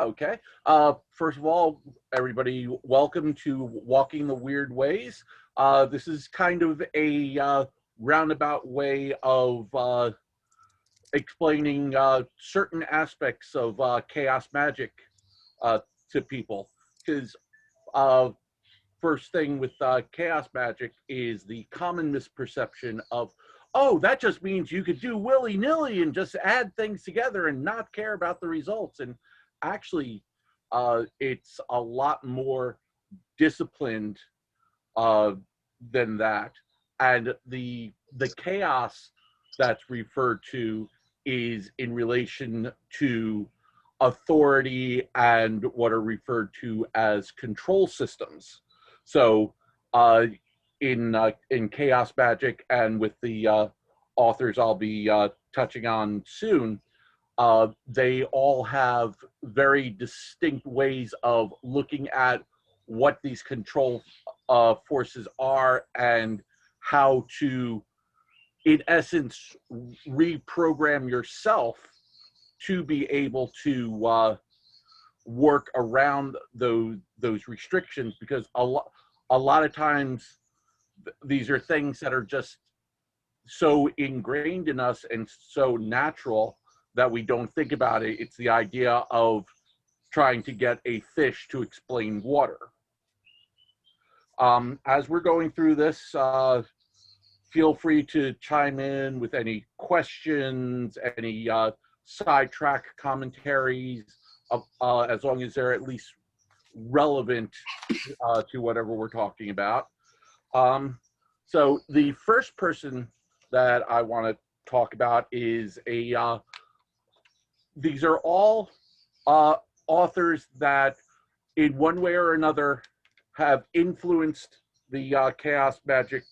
Okay. First of all, everybody, welcome to Walking the Weird Ways. This is kind of a roundabout way of explaining certain aspects of chaos magic to people. Because first thing with chaos magic is the common misperception of, oh, that just means you could do willy-nilly and just add things together and not care about the results. And actually, it's a lot more disciplined than that. And the chaos that's referred to is in relation to authority and what are referred to as control systems. So in chaos magic and with the authors I'll be touching on soon, they all have very distinct ways of looking at what these control forces are and how to, in essence, reprogram yourself to be able to work around those restrictions, because a lot of times these are things that are just so ingrained in us and so natural that we don't think about it. It's the idea of trying to get a fish to explain water. As we're going through this, feel free to chime in with any questions, any sidetrack commentaries, as long as they're at least relevant to whatever we're talking about. So the first person that I want to talk about is these are all authors that in one way or another have influenced the chaos magic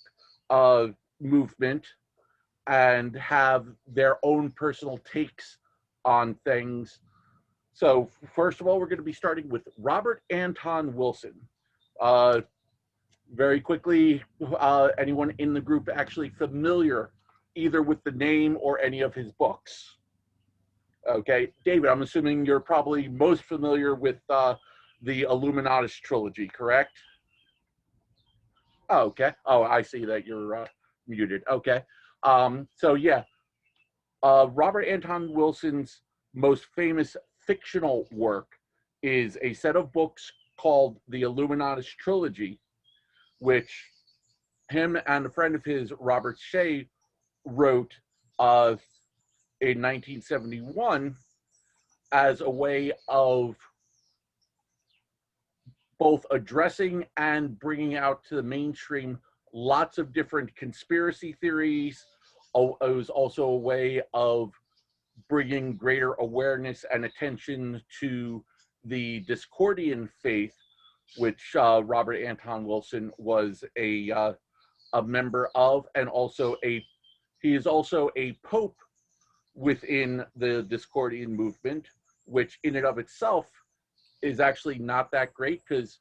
movement and have their own personal takes on things. So first of all, we're going to be starting with Robert Anton Wilson. Very quickly, anyone in the group actually familiar either with the name or any of his books? Okay, David, I'm assuming you're probably most familiar with the Illuminatus trilogy, correct? Oh, okay. Oh, I see that you're muted. Okay. So yeah, Robert Anton Wilson's most famous fictional work is a set of books called the Illuminatus trilogy, which him and a friend of his, Robert Shea, wrote in 1971 as a way of both addressing and bringing out to the mainstream lots of different conspiracy theories. It was also a way of bringing greater awareness and attention to the Discordian faith, which Robert Anton Wilson was a member of, and also he is also a pope within the Discordian movement, which in and of itself is actually not that great, because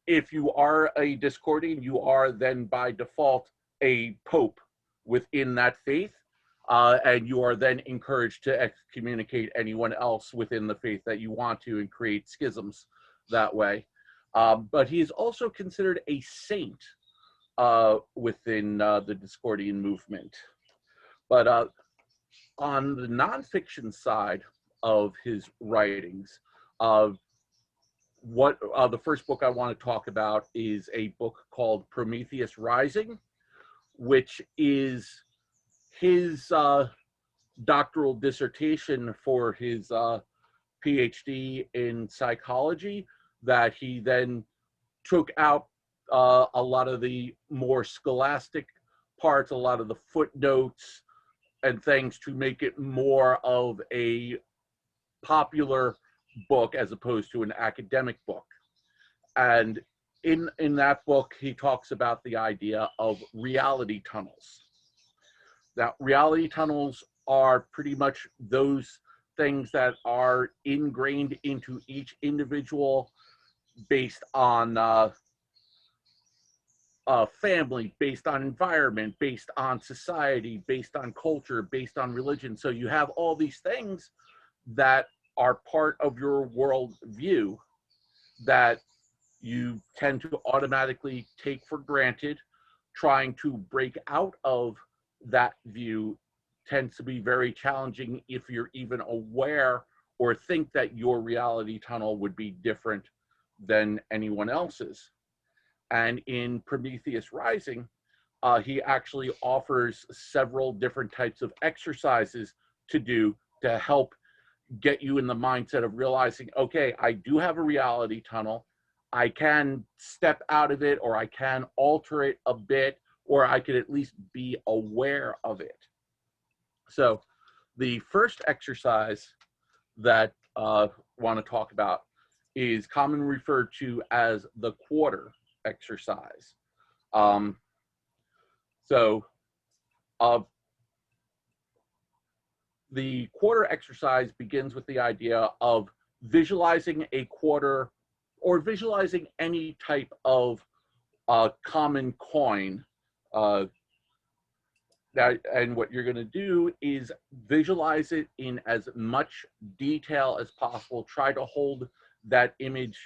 if you are a Discordian, you are then by default a pope within that faith, and you are then encouraged to excommunicate anyone else within the faith that you want to and create schisms that way. But he is also considered a saint within the Discordian movement. But on the nonfiction side of his writings, the first book I want to talk about is a book called Prometheus Rising, which is his doctoral dissertation for his PhD in psychology, that he then took out a lot of the more scholastic parts, a lot of the footnotes and things, to make it more of a popular book as opposed to an academic book. And in that book, he talks about the idea of reality tunnels. Now, reality tunnels are pretty much those things that are ingrained into each individual based on family, based on environment, based on society, based on culture, based on religion. So you have all these things that are part of your world view that you tend to automatically take for granted. Trying to break out of that view tends to be very challenging if you're even aware or think that your reality tunnel would be different than anyone else's. And in Prometheus Rising, he actually offers several different types of exercises to do to help get you in the mindset of realizing, okay, I do have a reality tunnel. I can step out of it, or I can alter it a bit, or I could at least be aware of it. So the first exercise that I want to talk about is commonly referred to as the quarter exercise. So the quarter exercise begins with the idea of visualizing a quarter, or visualizing any type of common coin. And what you're going to do is visualize it in as much detail as possible. Try to hold that image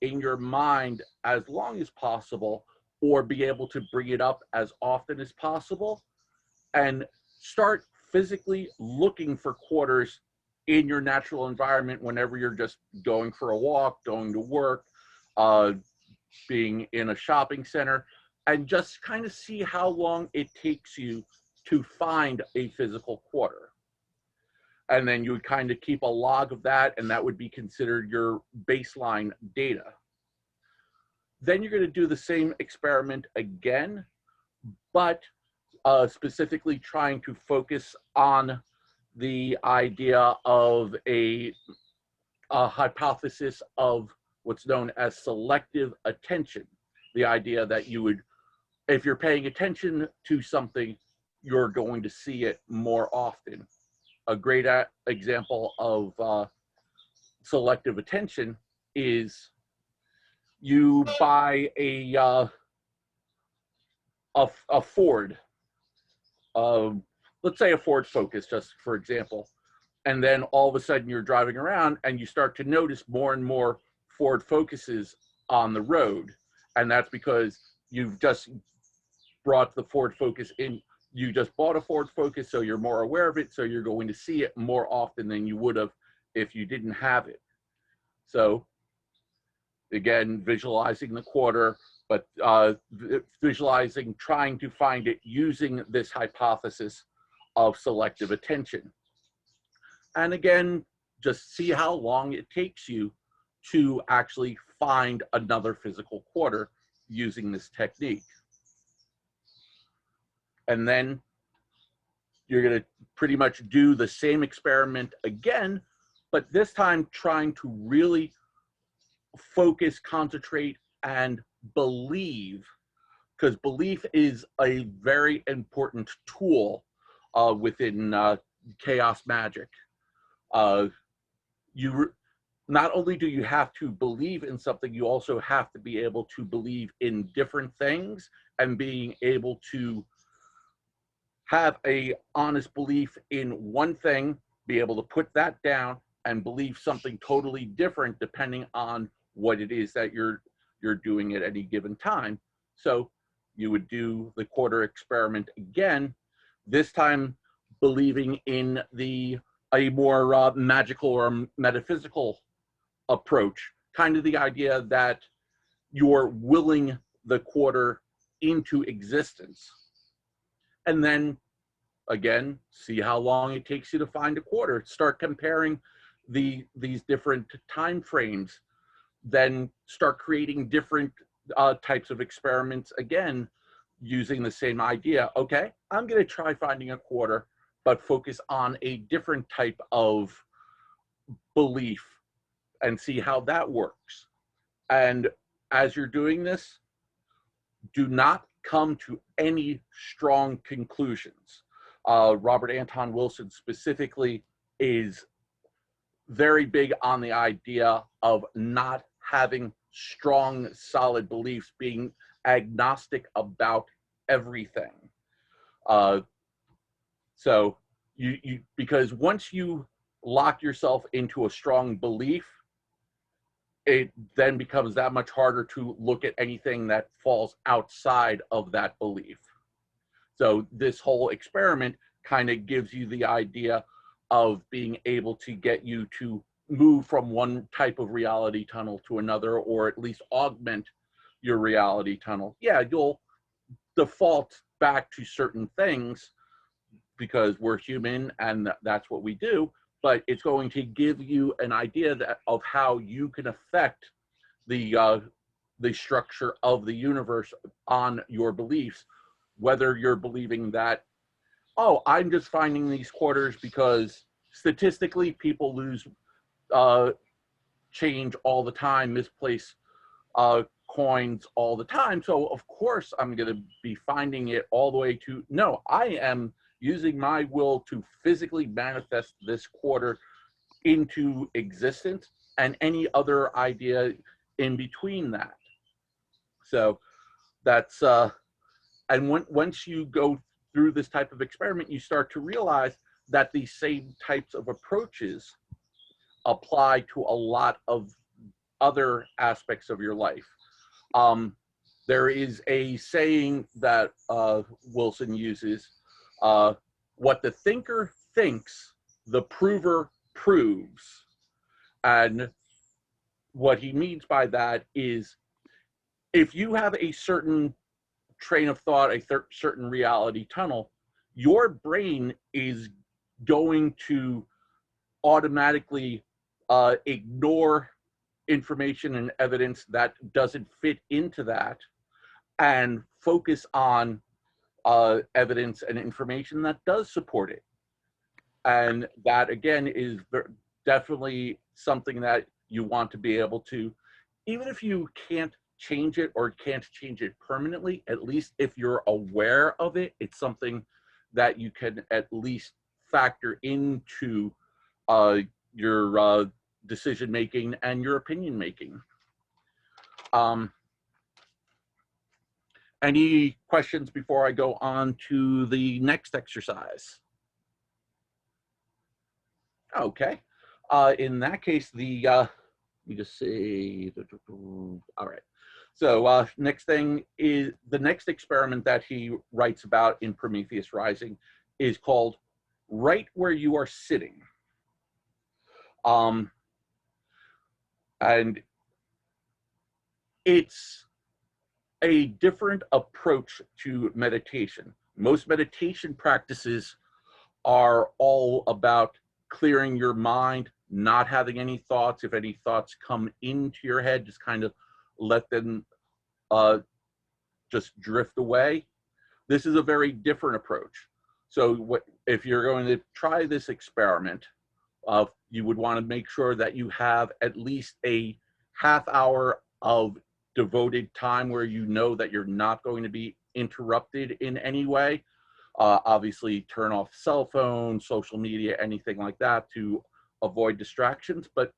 in your mind as long as possible, or be able to bring it up as often as possible, and start physically looking for quarters in your natural environment whenever you're just going for a walk, going to work, being in a shopping center, and just kind of see how long it takes you to find a physical quarter. And then you would kind of keep a log of that, and that would be considered your baseline data. Then you're going to do the same experiment again, but specifically trying to focus on the idea of a hypothesis of what's known as selective attention. The idea that you would, if you're paying attention to something, you're going to see it more often. A great example of selective attention is you buy a Ford, let's say a Ford Focus, just for example, and then all of a sudden you're driving around and you start to notice more and more Ford Focuses on the road. And that's because you've just brought the Ford Focus in. You just bought a Ford Focus, so you're more aware of it, so you're going to see it more often than you would have if you didn't have it. So again, visualizing the quarter, but visualizing, trying to find it using this hypothesis of selective attention. And again, just see how long it takes you to actually find another physical quarter using this technique. And then you're going to pretty much do the same experiment again, but this time trying to really focus, concentrate, and believe, because belief is a very important tool within chaos magic. Not only do you have to believe in something, you also have to be able to believe in different things, and being able to have a honest belief in one thing, be able to put that down and believe something totally different depending on what it is that you're doing at any given time. So you would do the quarter experiment again, this time believing in a more magical or metaphysical approach, kind of the idea that you're willing the quarter into existence. And then again, see how long it takes you to find a quarter. Start comparing these different time frames. Then start creating different types of experiments again, using the same idea. Okay, I'm going to try finding a quarter, but focus on a different type of belief and see how that works. And as you're doing this, do not come to any strong conclusions. Robert Anton Wilson specifically is very big on the idea of not having strong, solid beliefs, being agnostic about everything. So because once you lock yourself into a strong belief, it then becomes that much harder to look at anything that falls outside of that belief. So this whole experiment kind of gives you the idea of being able to get you to move from one type of reality tunnel to another, or at least augment your reality tunnel. Yeah, you'll default back to certain things because we're human and that's what we do, but it's going to give you an idea of how you can affect the structure of the universe on your beliefs, whether you're believing that, oh, I'm just finding these quarters because statistically people lose change all the time, misplace coins all the time, so of course I'm going to be finding it, all the way to, no, I am using my will to physically manifest this quarter into existence, and any other idea in between that. So that's and once you go through this type of experiment, you start to realize that these same types of approaches apply to a lot of other aspects of your life. There is a saying that Wilson uses, what the thinker thinks, the prover proves. And what he means by that is, if you have a certain train of thought, a certain reality tunnel, your brain is going to automatically ignore information and evidence that doesn't fit into that, and focus on evidence and information that does support it. And that, again, is definitely something that you want to be able to, even if you can't change it or can't change it permanently, at least if you're aware of it, it's something that you can at least factor into your decision making and your opinion making. Any questions before I go on to the next exercise? Okay. In that case, let me just see. All right. So next thing is, the next experiment that he writes about in Prometheus Rising is called Right Where You Are Sitting. And it's a different approach to meditation. Most meditation practices are all about clearing your mind, not having any thoughts. If any thoughts come into your head, just kind of let them just drift away. This is a very different approach. So if you're going to try this experiment, you would want to make sure that you have at least a half hour of devoted time where you know that you're not going to be interrupted in any way. Obviously, turn off cell phone, social media, anything like that to avoid distractions. But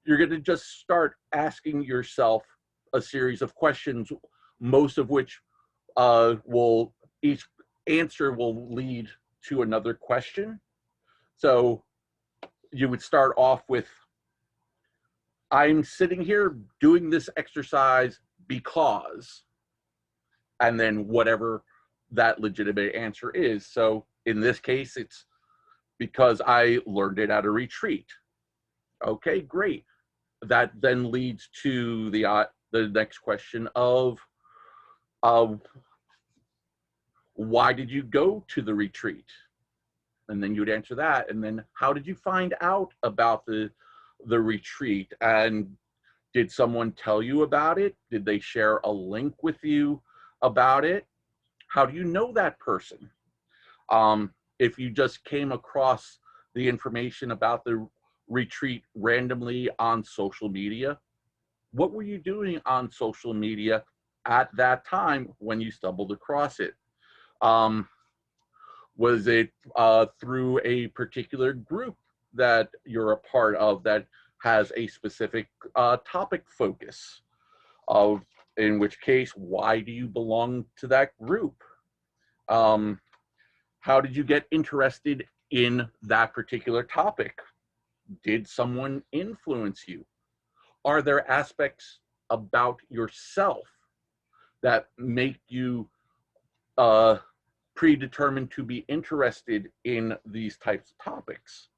you're going to just start asking yourself a series of questions, most of which each answer will lead to another question. So you would start off with, I'm sitting here doing this exercise because, and then whatever that legitimate answer is. So in this case, it's because I learned it at a retreat. Okay, great. That then leads to the next question of why did you go to the retreat? And then you'd answer that. And then how did you find out about the retreat? And did someone tell you about it? Did they share a link with you about it? How do you know that person? If you just came across the information about the retreat randomly on social media, what were you doing on social media at that time when you stumbled across it? Was it through a particular group that you're a part of that has a specific topic focus? In which case, why do you belong to that group? How did you get interested in that particular topic? Did someone influence you? Are there aspects about yourself that make you predetermined to be interested in these types of topics?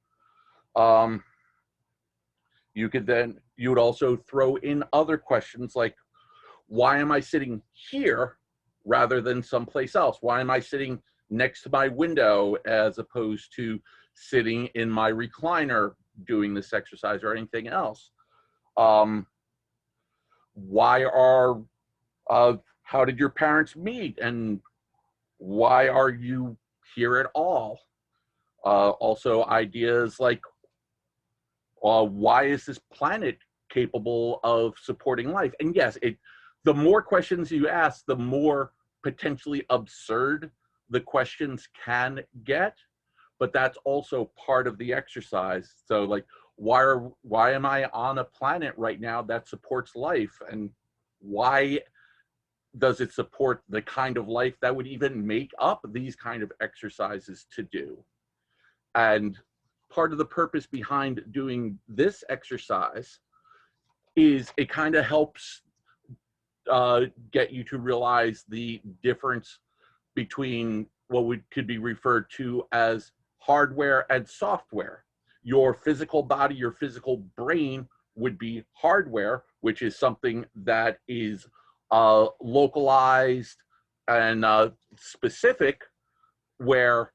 You would also throw in other questions like, why am I sitting here rather than someplace else? Why am I sitting next to my window as opposed to sitting in my recliner doing this exercise or anything else? How did your parents meet, and why are you here at all? Also ideas like, why is this planet capable of supporting life? And yes, the more questions you ask, the more potentially absurd the questions can get, but that's also part of the exercise. So like, why am I on a planet right now that supports life? And why does it support the kind of life that would even make up these kind of exercises to do? And part of the purpose behind doing this exercise is it kind of helps get you to realize the difference between what could be referred to as hardware and software. Your physical body, your physical brain would be hardware, which is something that is localized and specific, where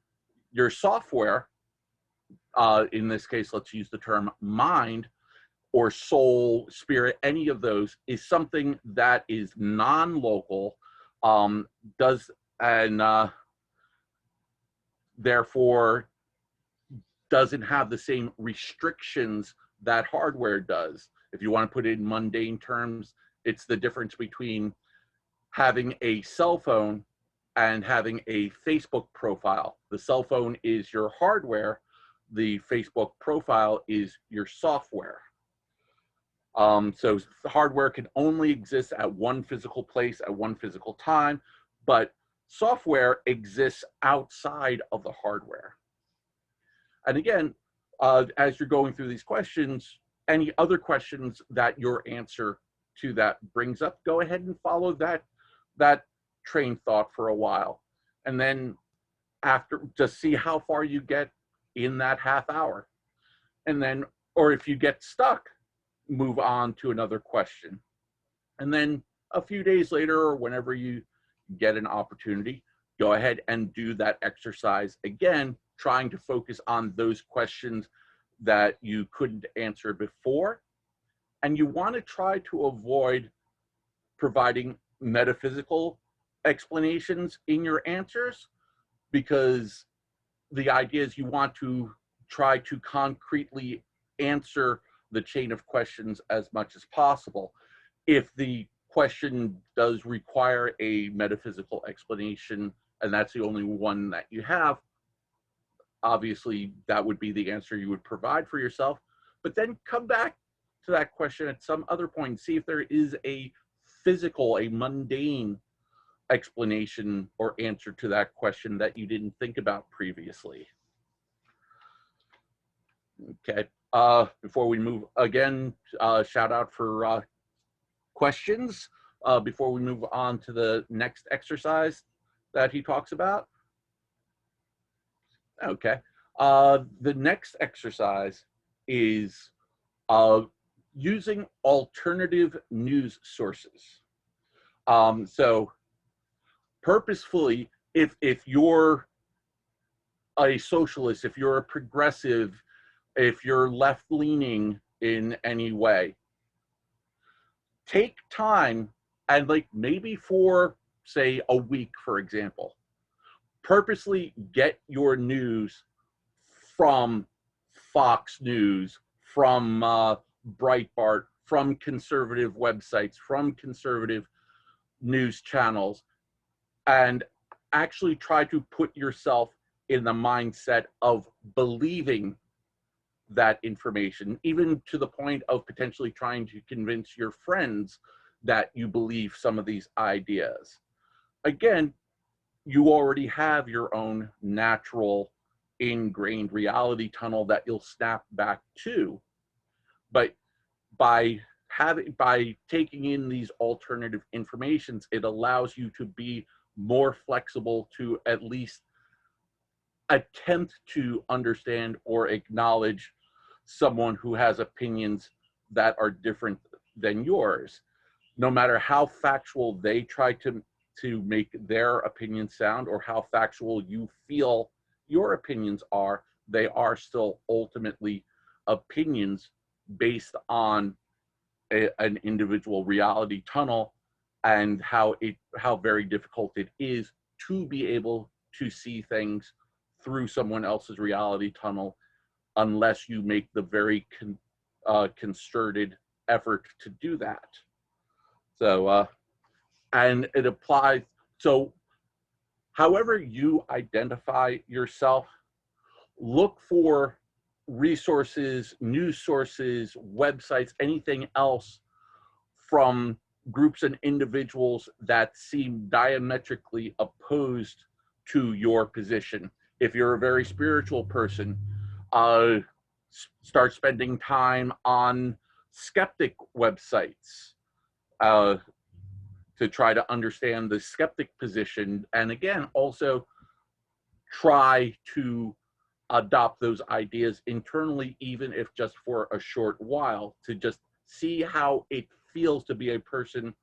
your software, in this case, let's use the term mind or soul, spirit, any of those, is something that is non-local, therefore doesn't have the same restrictions that hardware does. If you want to put it in mundane terms, it's the difference between having a cell phone and having a Facebook profile. The cell phone is your hardware. The Facebook profile is your software. So the hardware can only exist at one physical place at one physical time, but software exists outside of the hardware. And again, as you're going through these questions, any other questions that your answer to that brings up, go ahead and follow that train of thought for a while. And then after, just see how far you get in that half hour. And then, or if you get stuck, move on to another question. And then a few days later, or whenever you get an opportunity, go ahead and do that exercise again, trying to focus on those questions that you couldn't answer before. And you want to try to avoid providing metaphysical explanations in your answers, because the idea is you want to try to concretely answer the chain of questions as much as possible. If the question does require a metaphysical explanation, and that's the only one that you have, obviously that would be the answer you would provide for yourself. But then come back to that question at some other point, see if there is a physical, a mundane explanation or answer to that question that you didn't think about previously. Okay. Before we move, again, shout out for questions before we move on to the next exercise that he talks about. Okay. The next exercise is using alternative news sources. So purposefully, if you're a socialist, if you're a progressive, if you're left-leaning in any way, take time and, like, maybe for, say, a week, for example, purposely get your news from Fox News, from Breitbart, from conservative websites, from conservative news channels, and actually try to put yourself in the mindset of believing that information, even to the point of potentially trying to convince your friends that you believe some of these ideas. Again, you already have your own natural ingrained reality tunnel that you'll snap back to. But by taking in these alternative informations, it allows you to be more flexible to at least attempt to understand or acknowledge someone who has opinions that are different than yours. No matter how factual they try to make their opinion sound, or how factual you feel your opinions are, they are still ultimately opinions based on an individual reality tunnel, and how very difficult it is to be able to see things through someone else's reality tunnel unless you make the very concerted effort to do that. So, and it applies. So, however you identify yourself, look for resources, news sources, websites, anything else from groups and individuals that seem diametrically opposed to your position. If you're a very spiritual person, start spending time on skeptic websites to try to understand the skeptic position. And again, also try to adopt those ideas internally, even if just for a short while, to just see how it feels to be a person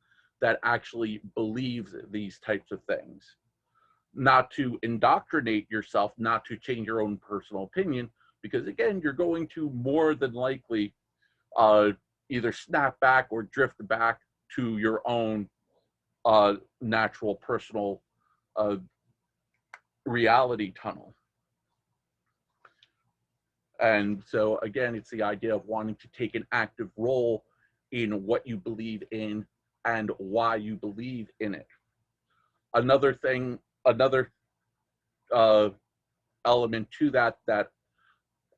that actually believes these types of things. Not to indoctrinate yourself, not to change your own personal opinion, because again, you're going to more than likely either snap back or drift back to your own natural personal reality tunnel. And so again, it's the idea of wanting to take an active role in what you believe in and why you believe in it. Another element to that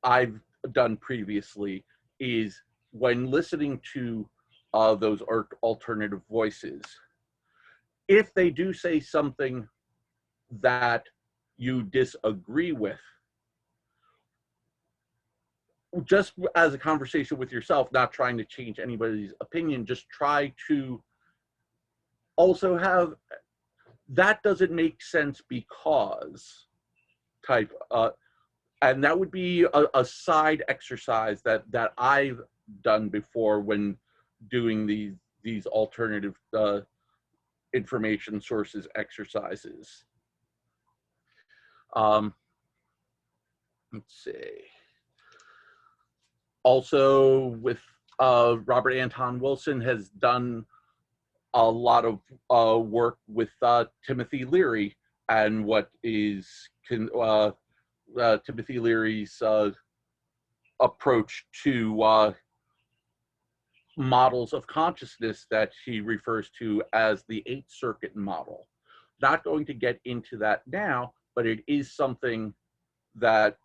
I've done previously is when listening to those alternative voices, if they do say something that you disagree with, just as a conversation with yourself, not trying to change anybody's opinion, just try to also have that doesn't make sense because type, and that would be a side exercise that I've done before when doing these alternative information sources exercises. Let's see. Also, with Robert Anton Wilson has done a lot of work with Timothy Leary and what is Timothy Leary's approach to models of consciousness that he refers to as the 8th Circuit model. Not going to get into that now, but it is something that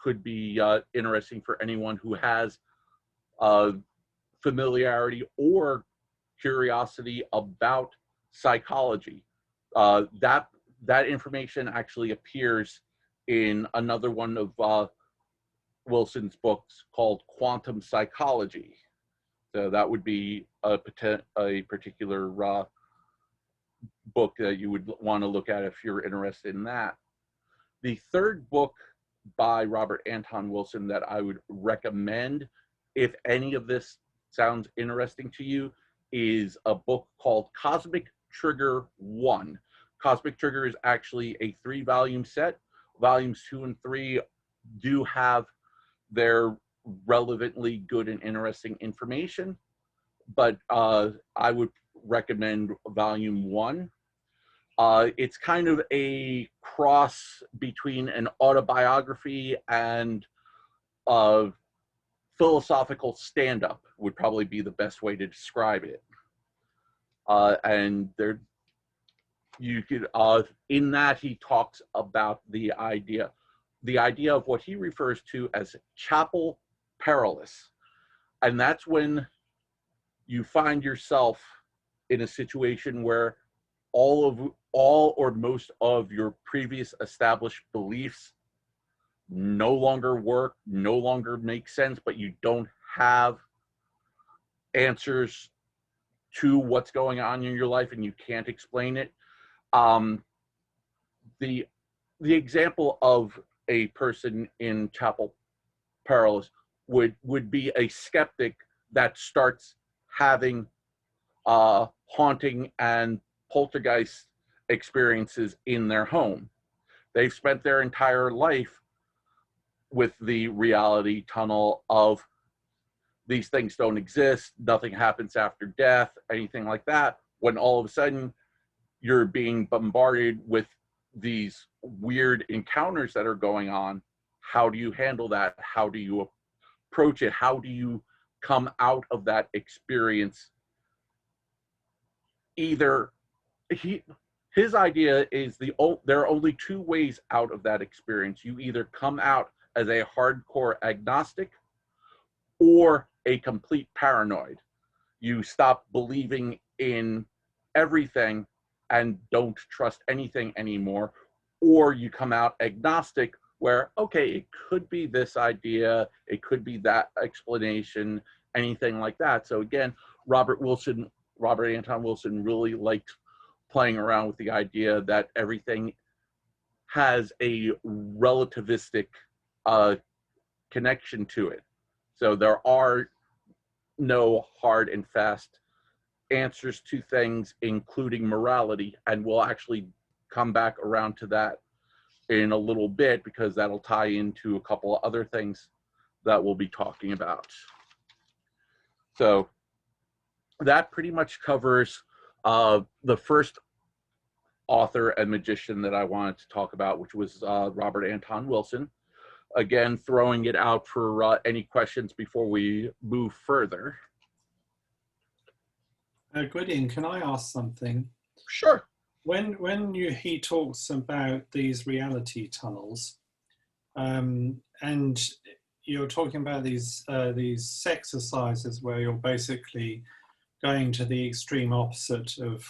could be interesting for anyone who has familiarity or curiosity about psychology. That information actually appears in another one of Wilson's books called Quantum Psychology. So that would be a particular book that you would want to look at if you're interested in that. The third book by Robert Anton Wilson that I would recommend, if any of this sounds interesting to you, is a book called Cosmic Trigger 1. Cosmic Trigger is actually a 3-volume set. Volumes 2 and 3 do have their relevantly good and interesting information, but I would recommend volume 1. It's kind of a cross between an autobiography and philosophical stand-up would probably be the best way to describe it. And there, you could in that he talks about the idea of what he refers to as chapel perilous, and that's when you find yourself in a situation where all or most of your previous established beliefs no longer work, no longer make sense, but you don't have answers to what's going on in your life and you can't explain it. Um, the the example of a person in Chapel Perilous would be a skeptic that starts having haunting and poltergeist experiences in their home. They've spent their entire life with the reality tunnel of these things don't exist, nothing happens after death, anything like that, when all of a sudden you're being bombarded with these weird encounters that are going on. How do you handle that? How do you approach it? How do you come out of that experience? Either his idea is there are only two ways out of that experience. You either come out as a hardcore agnostic or a complete paranoid. You stop believing in everything and don't trust anything anymore, or you come out agnostic where, okay, it could be this idea, it could be that explanation, anything like that. So again, Robert Anton Wilson really liked playing around with the idea that everything has a relativistic connection to it. So there are no hard and fast answers to things, including morality, and we'll actually come back around to that in a little bit because that'll tie into a couple of other things that we'll be talking about. So that pretty much covers the first author and magician that I wanted to talk about, which was Robert Anton Wilson. Again, throwing it out for any questions before we move further. Gwydion, can I ask something? Sure. When he talks about these reality tunnels, and you're talking about these exercises where you're basically going to the extreme opposite of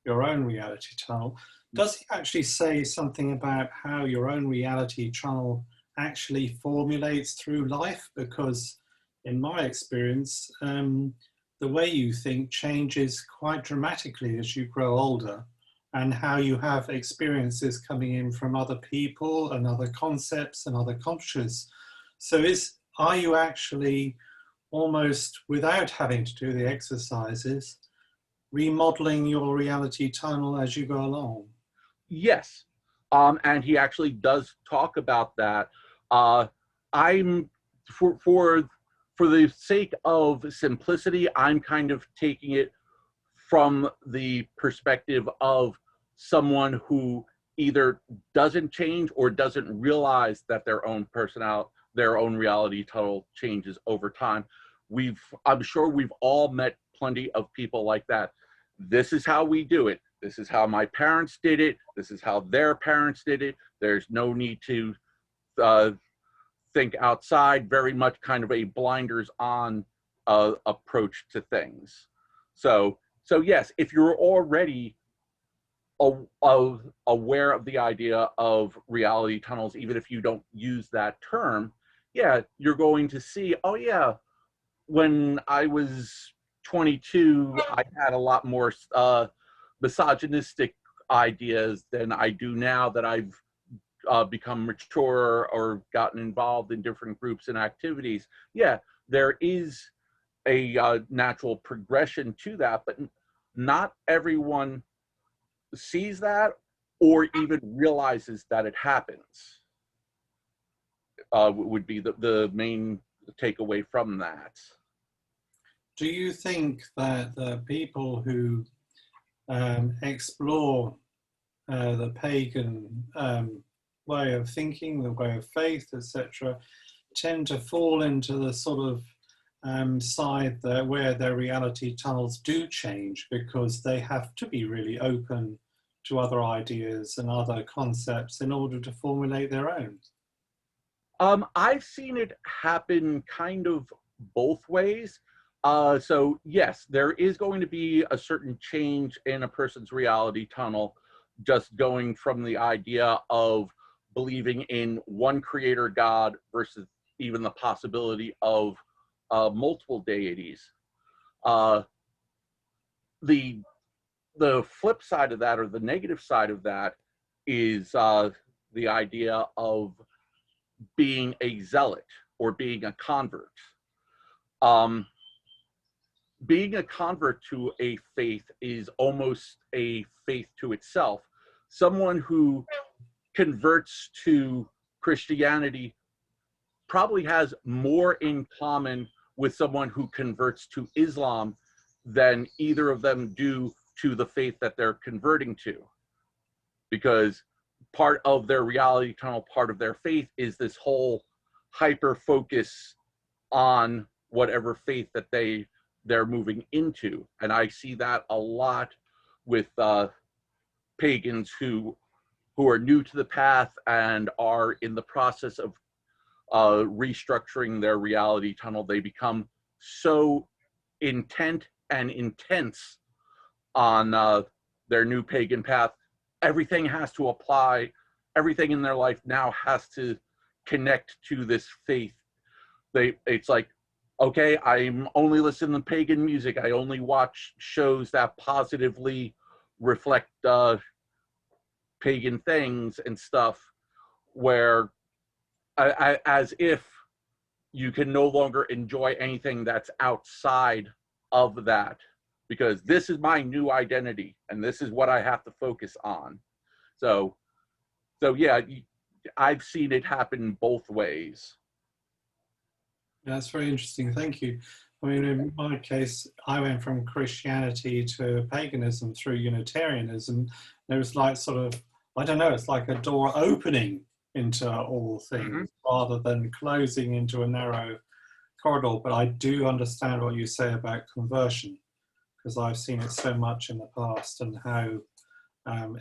your own reality tunnel, does he actually say something about how your own reality tunnel actually formulates through life? Because in my experience, the way you think changes quite dramatically as you grow older, and how you have experiences coming in from other people and other concepts and other cultures. So are you actually almost, without having to do the exercises, remodeling your reality tunnel as you go along? Yes. And he actually does talk about that. I'm for the sake of simplicity, I'm kind of taking it from the perspective of someone who either doesn't change or doesn't realize that their own reality tunnel changes over time. I'm sure we've all met plenty of people like that. This is how we do it. This is how my parents did it. This is how their parents did it. There's no need to think outside, very much kind of a blinders on approach to things. So yes, if you're already aware of the idea of reality tunnels, even if you don't use that term, yeah, you're going to see, oh yeah, when I was 22, I had a lot more misogynistic ideas than I do now that I've become mature or gotten involved in different groups and activities. Yeah, there is a natural progression to that, but not everyone sees that or even realizes that it happens. Would be the main takeaway from that. Do you think that the people who explore the pagan way of thinking, the way of faith, etc., tend to fall into the sort of side there where their reality tunnels do change because they have to be really open to other ideas and other concepts in order to formulate their own? I've seen it happen kind of both ways. So yes, there is going to be a certain change in a person's reality tunnel, just going from the idea of believing in one creator God versus even the possibility of multiple deities. The flip side of that, or the negative side of that, is the idea of being a zealot or being a convert. Being a convert to a faith is almost a faith to itself. Someone who converts to Christianity probably has more in common with someone who converts to Islam than either of them do to the faith that they're converting to. Because part of their reality tunnel, part of their faith, is this whole hyper focus on whatever faith that they're moving into. And I see that a lot with pagans who are new to the path and are in the process of restructuring their reality tunnel. They become so intent and intense on their new pagan path. Everything has to apply. Everything in their life now has to connect to this faith. It's like, okay, I'm only listening to pagan music. I only watch shows that positively reflect pagan things and stuff, where as if you can no longer enjoy anything that's outside of that, because this is my new identity and this is what I have to focus on. So yeah, I've seen it happen both ways. That's very interesting. Thank you. I mean, in my case, I went from Christianity to paganism through Unitarianism. There was like sort of, I don't know, it's like a door opening into all things rather than closing into a narrow corridor. But I do understand what you say about conversion, because I've seen it so much in the past and how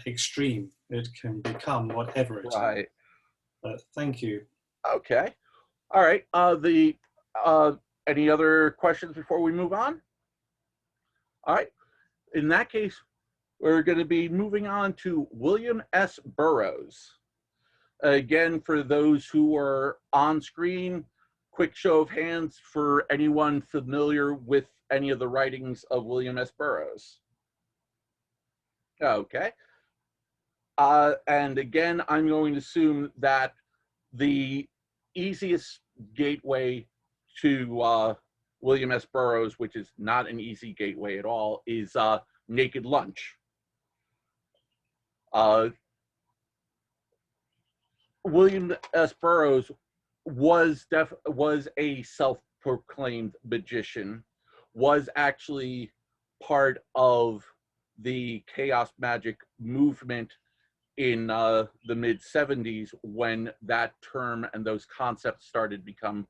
extreme it can become, whatever it is. But thank you. Okay. All right. Any other questions before we move on? All right. In that case, we're going to be moving on to William S. Burroughs. Again, for those who are on screen, quick show of hands for anyone familiar with any of the writings of William S. Burroughs. Okay. And again, I'm going to assume that the easiest gateway to William S. Burroughs, which is not an easy gateway at all, is Naked Lunch. William S. Burroughs was a self-proclaimed magician, was actually part of the chaos magic movement in the mid-70s, when that term and those concepts started to become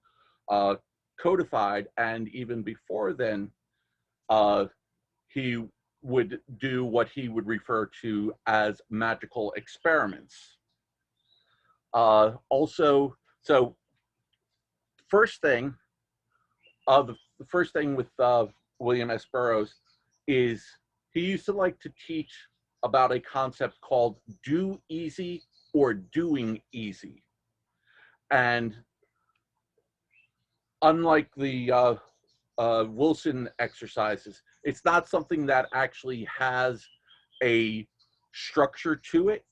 codified. And even before then, he would do what he would refer to as magical experiments. Also, so first thing, the first thing with William S. Burroughs is he used to like to teach about a concept called do easy or doing easy. And unlike the Wilson exercises, it's not something that actually has a structure to it.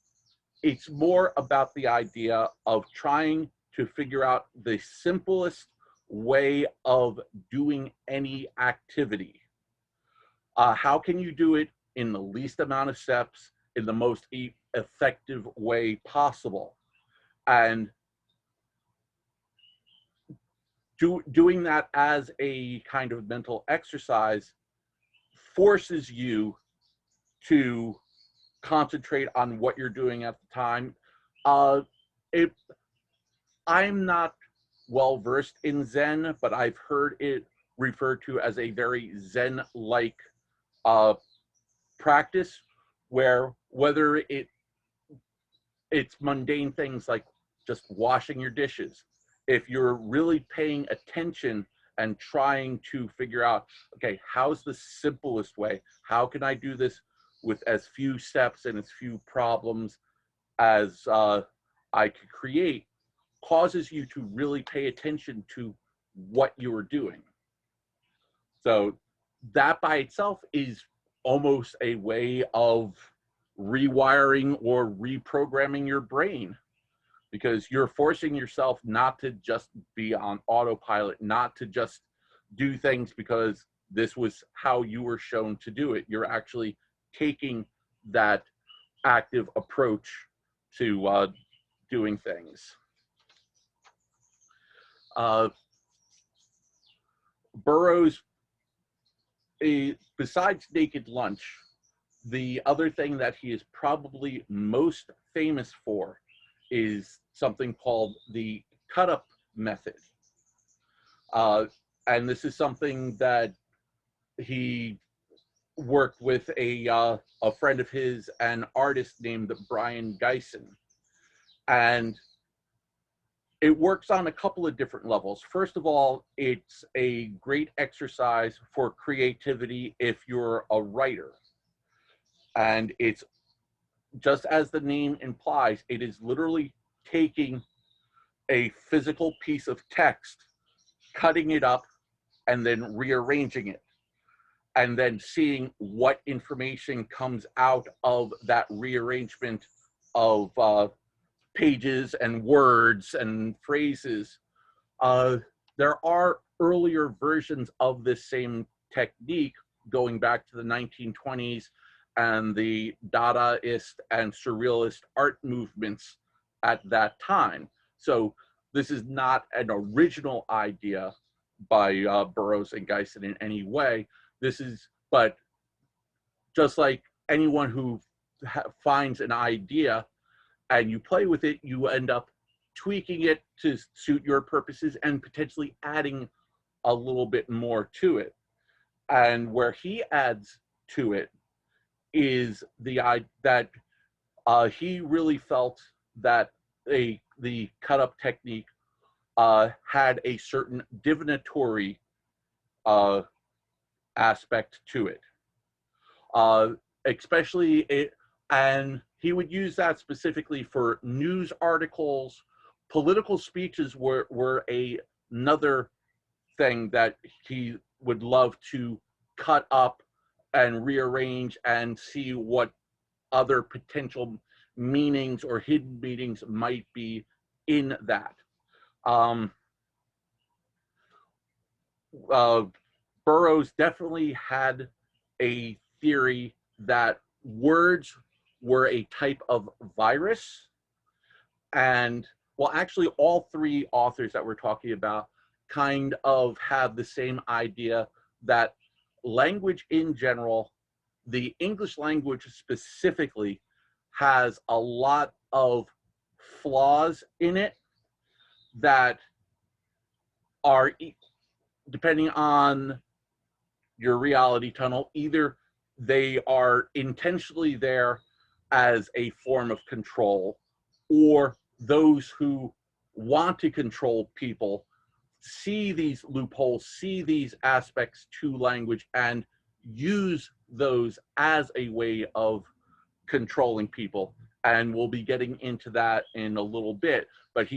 It's more about the idea of trying to figure out the simplest way of doing any activity. How can you do it in the least amount of steps, in the most effective way possible? And doing that as a kind of mental exercise forces you to concentrate on what you're doing at the time. I'm not well versed in Zen, but I've heard it referred to as a very Zen-like practice, where whether it's mundane things like just washing your dishes, if you're really paying attention and trying to figure out, okay, how's the simplest way? How can I do this with as few steps and as few problems as I could create causes you to really pay attention to what you are doing. So that by itself is almost a way of rewiring or reprogramming your brain, because you're forcing yourself not to just be on autopilot, not to just do things because this was how you were shown to do it. You're actually taking that active approach to doing things. Burroughs, besides Naked Lunch, the other thing that he is probably most famous for is something called the cut-up method. And this is something that he worked with a friend of his, an artist named Brian Geisen. And it works on a couple of different levels. First of all, it's a great exercise for creativity if you're a writer. And it's, just as the name implies, it is literally taking a physical piece of text, cutting it up, and then rearranging it, and then seeing what information comes out of that rearrangement of pages and words and phrases. There are earlier versions of this same technique going back to the 1920s and the Dadaist and Surrealist art movements at that time. So this is not an original idea by Burroughs and Geisen in any way. This is, but just like anyone who finds an idea and you play with it, you end up tweaking it to suit your purposes and potentially adding a little bit more to it. And where he adds to it is that he really felt that the cut-up technique had a certain divinatory aspect to it, especially it, and he would use that specifically for news articles. Political speeches were another thing that he would love to cut up and rearrange and see what other potential meanings or hidden meanings might be in that. Burroughs definitely had a theory that words were a type of virus. And well, actually, all three authors that we're talking about kind of have the same idea that language in general, the English language specifically, has a lot of flaws in it that are, depending on your reality tunnel, either they are intentionally there as a form of control, or those who want to control people see these loopholes, see these aspects to language, and use those as a way of controlling people. And we'll be getting into that in a little bit. But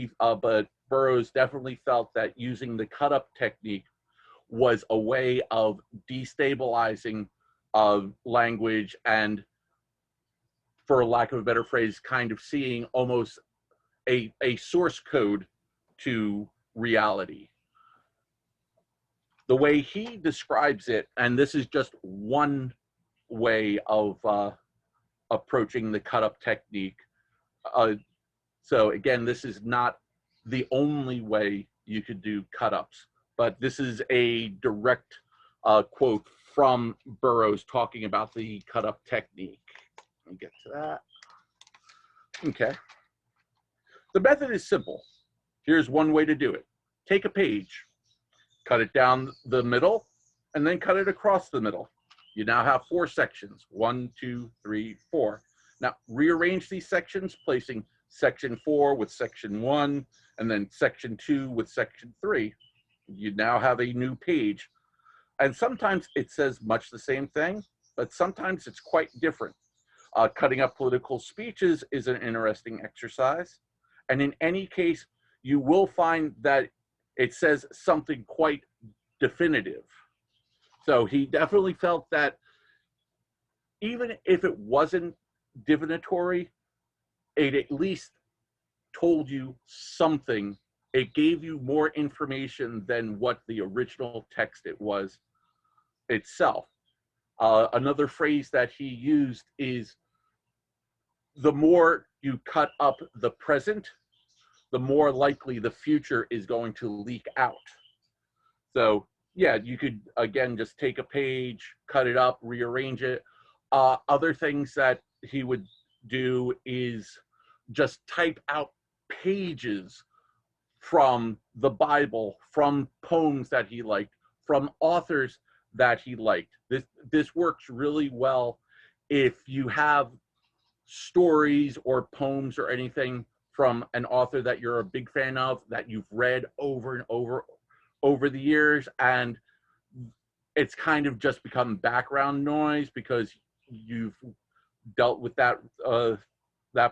Burroughs definitely felt that using the cut-up technique was a way of destabilizing language and, for lack of a better phrase, kind of seeing almost a source code to reality. The way he describes it, and this is just one way of approaching the cut-up technique. So again, this is not the only way you could do cut-ups, but this is a direct quote from Burroughs talking about the cut-up technique. Let me get to that. Okay. The method is simple. Here's one way to do it. Take a page, cut it down the middle, and then cut it across the middle. You now have 4 sections, 1, 2, 3, 4. Now rearrange these sections, placing section 4 with section 1, and then section 2 with section 3. You now have a new page. And sometimes it says much the same thing, but sometimes it's quite different. Cutting up political speeches is an interesting exercise. And in any case, you will find that it says something quite definitive. So he definitely felt that even if it wasn't divinatory, it at least told you something. It gave you more information than what the original text it was itself. Another phrase that he used is, the more you cut up the present, the more likely the future is going to leak out. So yeah, you could, again, just take a page, cut it up, rearrange it. Other things that he would do is just type out pages from the Bible, from poems that he liked, from authors that he liked. This works really well if you have stories or poems or anything from an author that you're a big fan of, that you've read over and over the years, and it's kind of just become background noise because you've dealt with that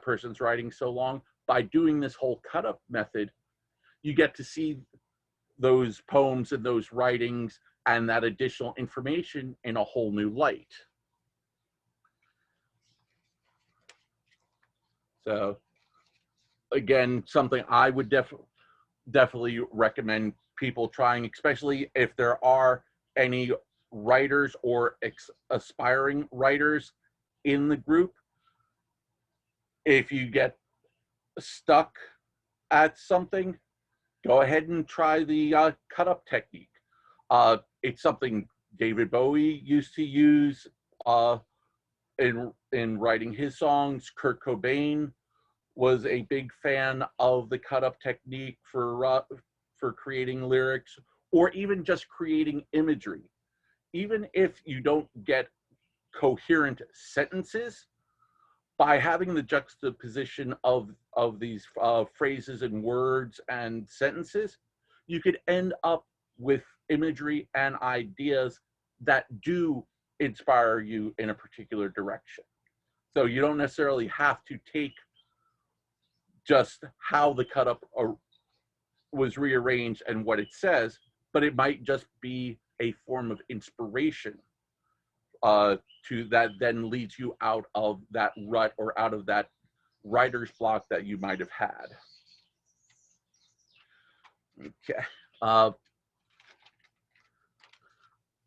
person's writing so long. By doing this whole cut up method, you get to see those poems and those writings and that additional information in a whole new light. So again, something I would definitely recommend people trying, especially if there are any writers or aspiring writers in the group. If you get stuck at something, go ahead and try the cut up technique. It's something David Bowie used to use in writing his songs. Kurt Cobain was a big fan of the cut up technique for creating lyrics, or even just creating imagery. Even if you don't get coherent sentences, by having the juxtaposition of these phrases and words and sentences, you could end up with imagery and ideas that do inspire you in a particular direction. So you don't necessarily have to take just how the cut up was rearranged and what it says, but it might just be a form of inspiration to that then leads you out of that rut or out of that writer's block that you might have had. Okay.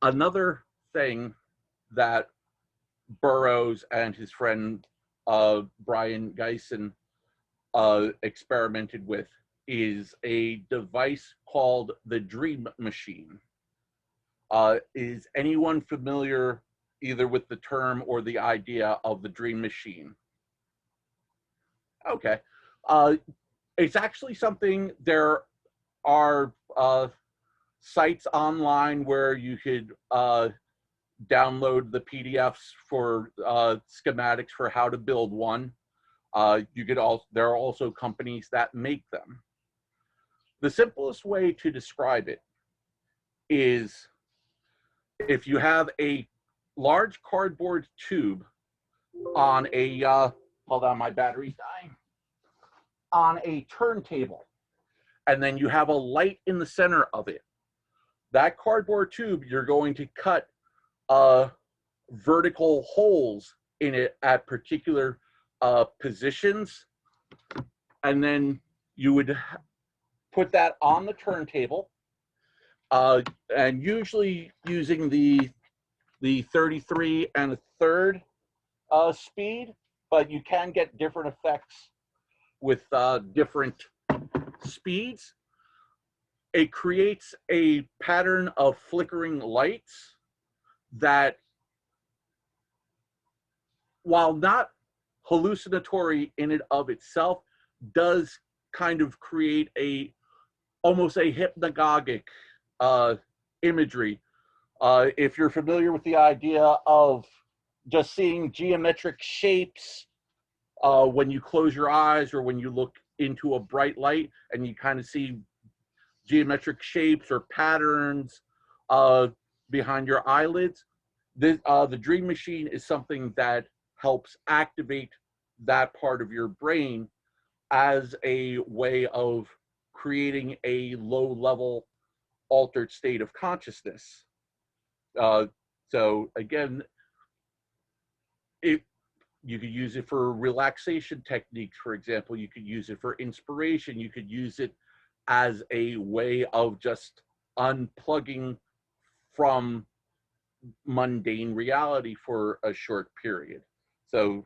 Another thing that Burroughs and his friend Brian Geisen experimented with is a device called the Dream Machine. Is anyone familiar either with the term or the idea of the Dream Machine? Okay. It's actually something, there are sites online where you could download the PDFs for schematics for how to build one. There are also companies that make them. The simplest way to describe it is, if you have a large cardboard tube on a, hold on, my battery's dying, on a turntable, and then you have a light in the center of it. That cardboard tube, you're going to cut vertical holes in it at particular positions, and then you would put that on the turntable, and usually using the 33 1/3 speed, but you can get different effects with different speeds. It creates a pattern of flickering lights that, while not hallucinatory in and of itself, does kind of create almost a hypnagogic imagery. If you're familiar with the idea of just seeing geometric shapes when you close your eyes or when you look into a bright light, and you kind of see geometric shapes or patterns behind your eyelids, the Dream Machine is something that helps activate that part of your brain as a way of creating a low-level altered state of consciousness. So again, you could use it for relaxation techniques, for example. You could use it for inspiration. You could use it as a way of just unplugging from mundane reality for a short period. So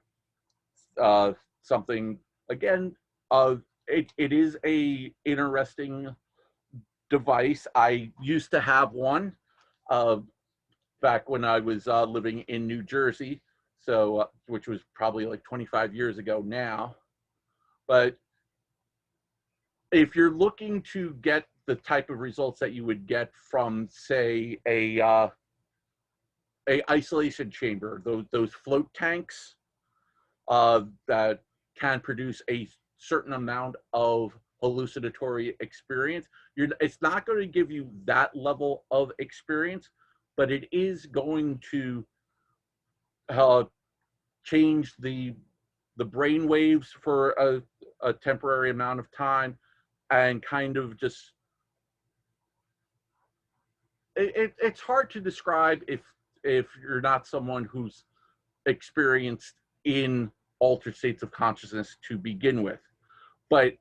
something, again, it is a interesting device. I used to have one back when I was living in New Jersey, so which was probably like 25 years ago now. But if you're looking to get the type of results that you would get from, say, a isolation chamber, those float tanks that can produce a certain amount of hallucinatory experience, it's not going to give you that level of experience, but it is going to change the brain waves for a temporary amount of time, and kind of just it's hard to describe if you're not someone who's experienced in altered states of consciousness to begin with. But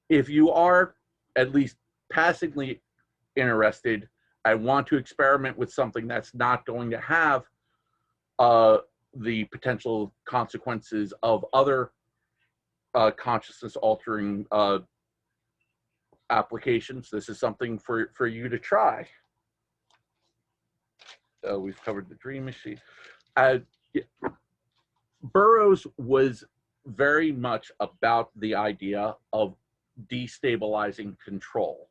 if you are at least passively interested and want to experiment with something that's not going to have the potential consequences of other consciousness altering applications, this is something for you to try. So we've covered the dream machine. Burroughs was very much about the idea of destabilizing control.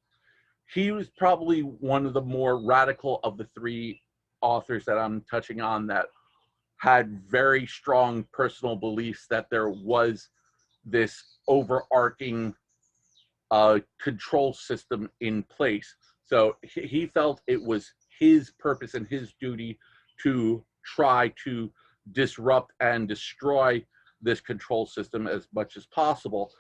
He was probably one of the more radical of the three authors that I'm touching on that had very strong personal beliefs that there was this overarching control system in place. So he felt it was his purpose and his duty to try to disrupt and destroy this control system as much as possible.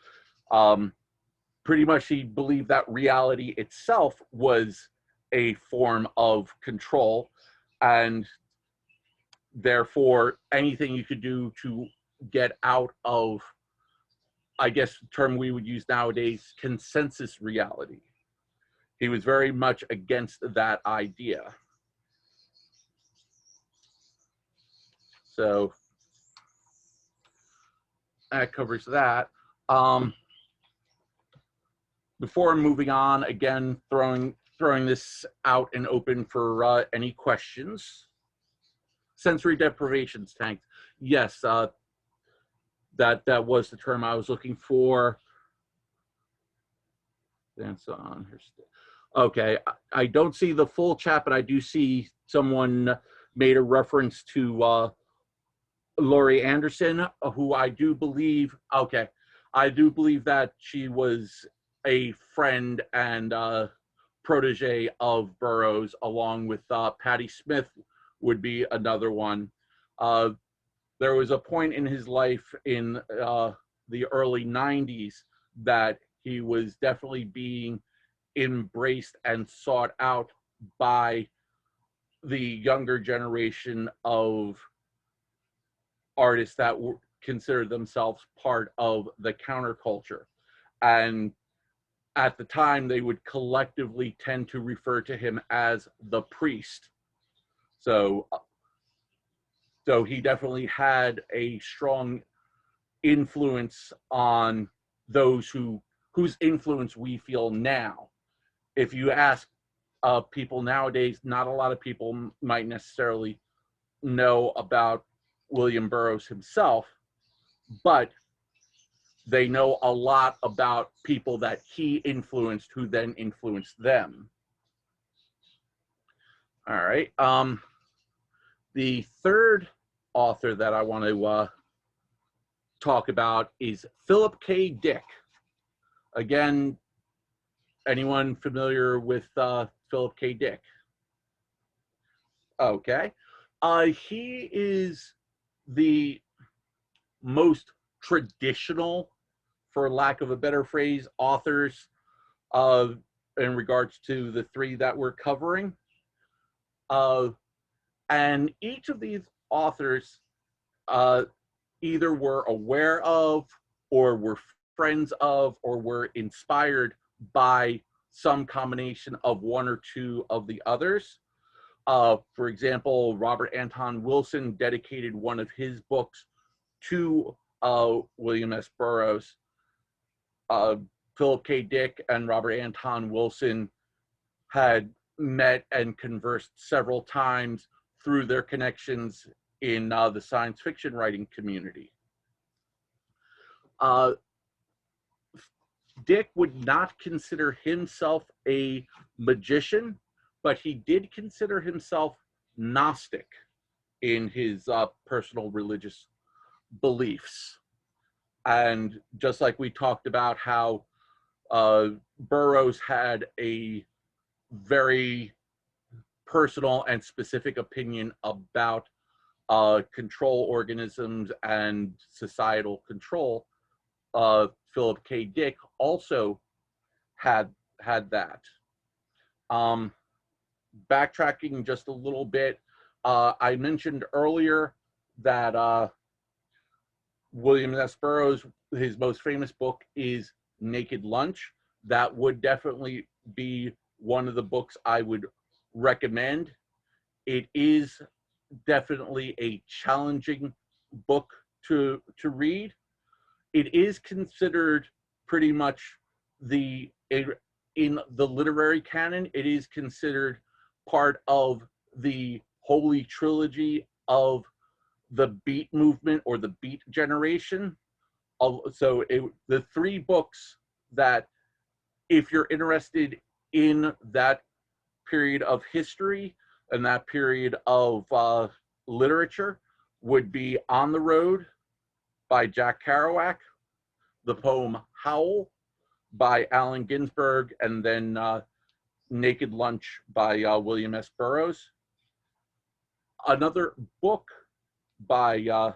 Pretty much he believed that reality itself was a form of control, and therefore anything you could do to get out of, I guess the term we would use nowadays, consensus reality. He was very much against that idea. So that covers that. Before moving on, again, throwing this out and open for any questions. Sensory deprivations, Tank. Yes, that was the term I was looking for. Dance on her. Okay, I don't see the full chat, but I do see someone made a reference to Laurie Anderson, who I do believe, I do believe that she was a friend and protege of Burroughs, along with Patti Smith would be another one. There was a point in his life in the early 90s that he was definitely being embraced and sought out by the younger generation of artists that consider themselves part of the counterculture. And at the time, they would collectively tend to refer to him as the priest. So he definitely had a strong influence on those whose influence we feel now. If you ask people nowadays, not a lot of people might necessarily know about William Burroughs himself, but they know a lot about people that he influenced, who then influenced them. All right. The third author that I want to talk about is Philip K. Dick. Again, anyone familiar with Philip K. Dick? Okay. He is the most traditional, for lack of a better phrase, authors in regards to the three that we're covering. And each of these authors either were aware of, or were friends of, or were inspired by some combination of one or two of the others. For example, Robert Anton Wilson dedicated one of his books to William S. Burroughs. Philip K. Dick and Robert Anton Wilson had met and conversed several times through their connections in the science fiction writing community. Dick would not consider himself a magician, but he did consider himself Gnostic in his personal religious beliefs. And just like we talked about how Burroughs had a very personal and specific opinion about control organisms and societal control, Philip K. Dick also had that. Backtracking just a little bit, I mentioned earlier that William S. Burroughs, his most famous book is Naked Lunch. That would definitely be one of the books I would recommend. It is definitely a challenging book to read. It is considered pretty much in the literary canon, it is considered part of the holy trilogy of the Beat movement or the Beat generation. So the three books that, if you're interested in that period of history and that period of literature, would be On the Road by Jack Kerouac, the poem Howl by Allen Ginsberg, and then Naked Lunch by William S. Burroughs. Another book by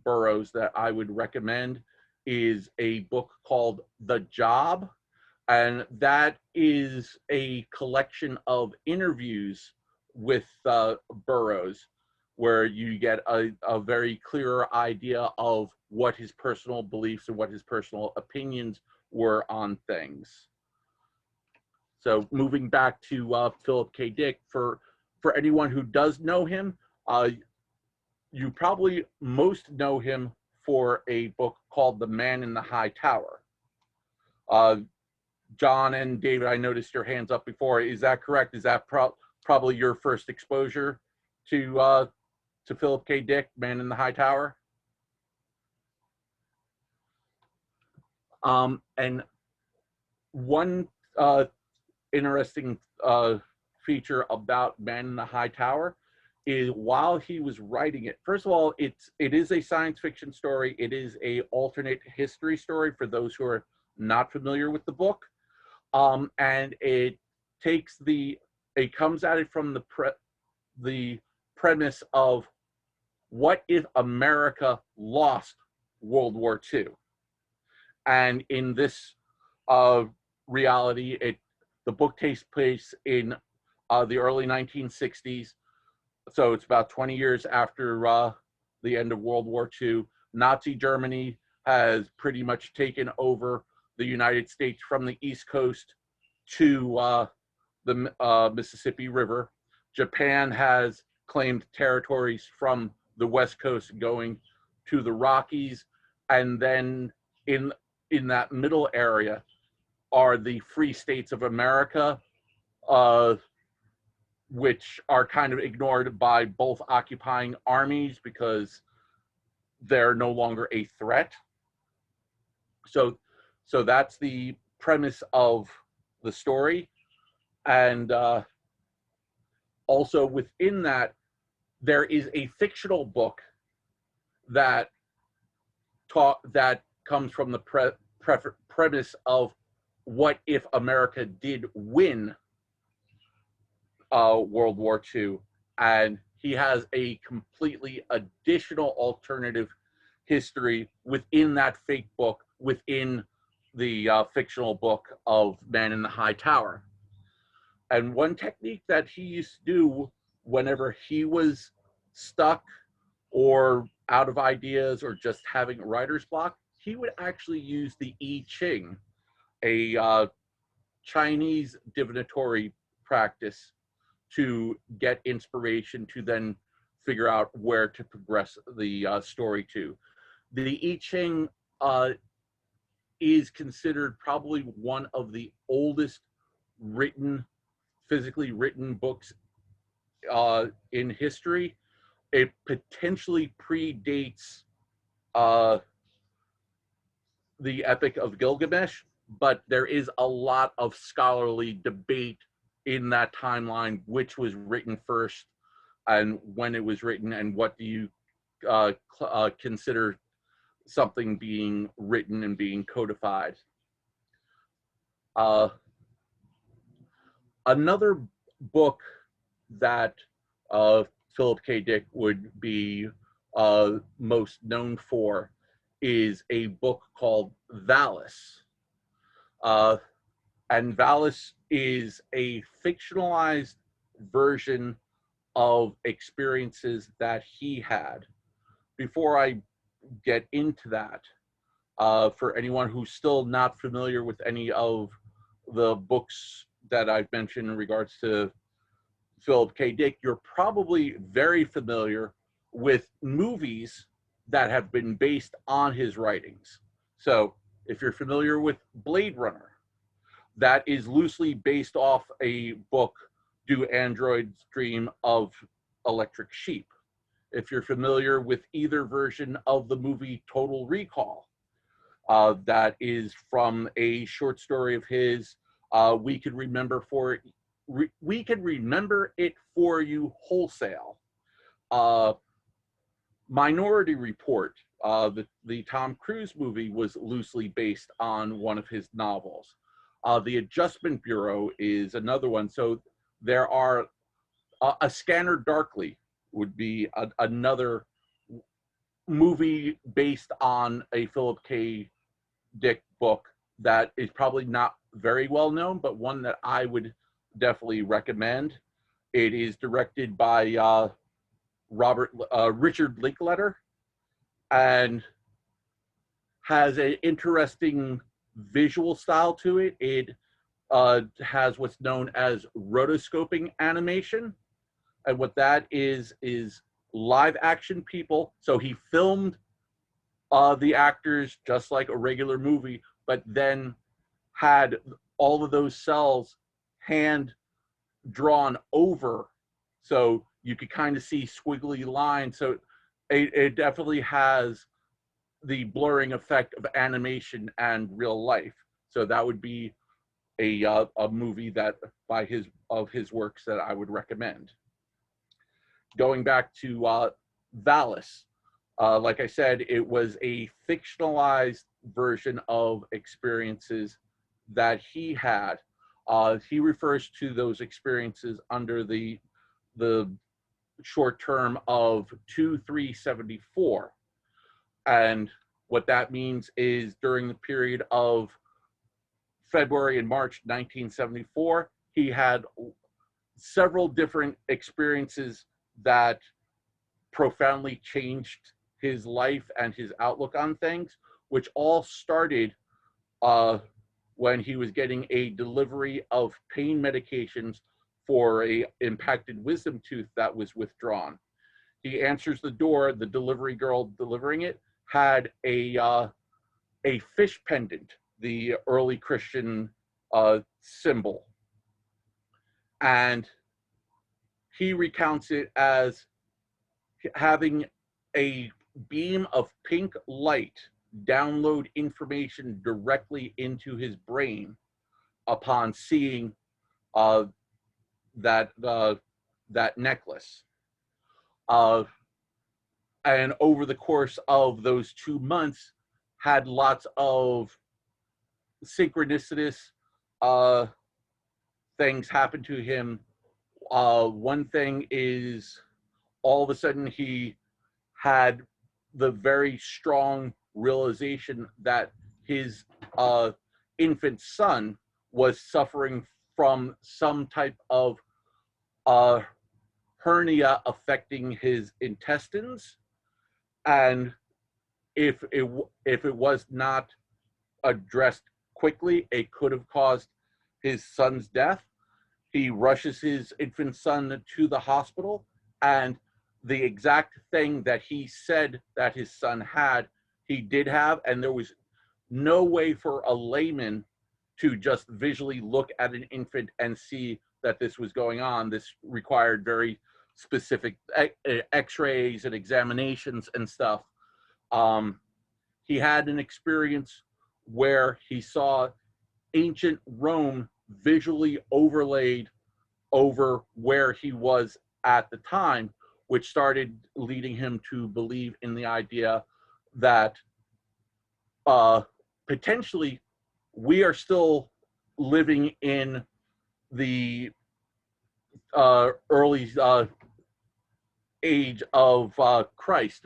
Burroughs that I would recommend is a book called The Job, and that is a collection of interviews with Burroughs, where you get a very clear idea of what his personal beliefs and what his personal opinions were on things. So moving back to Philip K. Dick, for anyone who does know him, you probably most know him for a book called The Man in the High Tower. John and David, I noticed your hands up before. Is that correct? Is that probably your first exposure to Philip K. Dick, Man in the High Tower? And one interesting feature about Man in the High Tower is, while he was writing it, first of all, it is a science fiction story. It is a alternate history story for those who are not familiar with the book. And it comes at it from the premise of, what if America lost World War II? And in this reality, the book takes place in the early 1960s. So it's about 20 years after the end of World War II. Nazi Germany has pretty much taken over the United States from the East Coast to the Mississippi River. Japan has claimed territories from the West Coast going to the Rockies. And then in that middle area are the free states of America, which are kind of ignored by both occupying armies because they're no longer a threat. So that's the premise of the story. And also within that, there is a fictional book that comes from the premise of, what if America did win World War II? And he has a completely additional alternative history within that fake book, within the fictional book of Man in the High Tower. And one technique that he used to do whenever he was stuck or out of ideas or just having writer's block, he would actually use the I Ching, a Chinese divinatory practice, to get inspiration to then figure out where to progress the story to. The I Ching is considered probably one of the oldest physically written books in history. It potentially predates the Epic of Gilgamesh, but there is a lot of scholarly debate in that timeline, which was written first and when it was written, and what do you consider something being written and being codified. Another book that Philip K. Dick would be most known for is a book called Valis. And Valis is a fictionalized version of experiences that he had. Before I get into that, for anyone who's still not familiar with any of the books that I've mentioned in regards to Philip K. Dick, you're probably very familiar with movies that have been based on his writings. So if you're familiar with Blade Runner, that is loosely based off a book, Do Androids Dream of Electric Sheep? If you're familiar with either version of the movie Total Recall, that is from a short story of his, We Could Remember It For You Wholesale. Minority Report, the Tom Cruise movie, was loosely based on one of his novels. The Adjustment Bureau is another one. So there are A Scanner Darkly would be another movie based on a Philip K. Dick book that is probably not very well known, but one that I would definitely recommend. It is directed by Richard Linklater and has an interesting visual style to it. It has what's known as rotoscoping animation. And what that is live action people. So he filmed the actors just like a regular movie, but then had all of those cells hand drawn over, so you could kind of see squiggly lines. So it definitely has the blurring effect of animation and real life. So that would be a movie that of his works that I would recommend. Going back to Valis, like I said, it was a fictionalized version of experiences that he had. He refers to those experiences under the short term of 2374. And what that means is during the period of February and March 1974, he had several different experiences that profoundly changed his life and his outlook on things, which all started when he was getting a delivery of pain medications for a impacted wisdom tooth that was withdrawn. He answers the door. The delivery girl delivering it had a fish pendant, the early Christian symbol, and he recounts it as having a beam of pink light download information directly into his brain upon seeing that necklace. And over the course of those 2 months, had lots of synchronicitous things happen to him. One thing is, all of a sudden he had the very strong realization that his infant son was suffering from some type of uh, hernia affecting his intestines, and if it was not addressed quickly, it could have caused his son's death. He rushes his infant son to the hospital, and the exact thing that he said that his son had, he did have, and there was no way for a layman to just visually look at an infant and see that this was going on. This required very specific x-rays and examinations and stuff. He had an experience where he saw ancient Rome visually overlaid over where he was at the time, which started leading him to believe in the idea that potentially we are still living in the early age of Christ.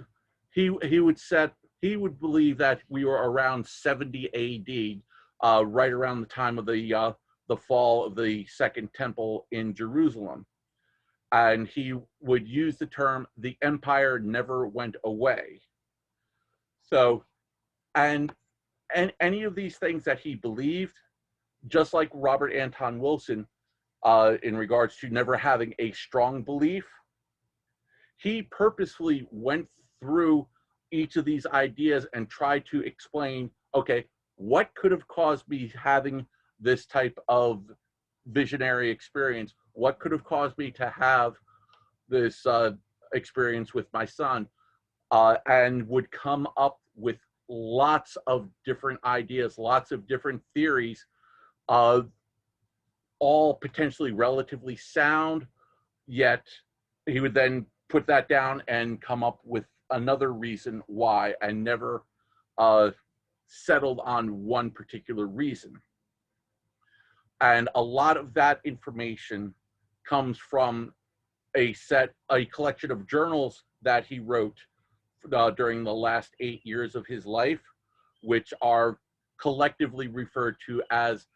He would believe that we were around 70 AD, right around the time of the fall of the Second Temple in Jerusalem, and he would use the term "the empire never went away." So, and any of these things that he believed, just like Robert Anton Wilson, in regards to never having a strong belief, he purposefully went through each of these ideas and tried to explain, okay, what could have caused me having this type of visionary experience? What could have caused me to have this experience with my son? And would come up with lots of different ideas, lots of different theories, all potentially relatively sound, yet he would then put that down and come up with another reason why, and never settled on one particular reason. And a lot of that information comes from a collection of journals that he wrote during the last 8 years of his life, which are collectively referred to as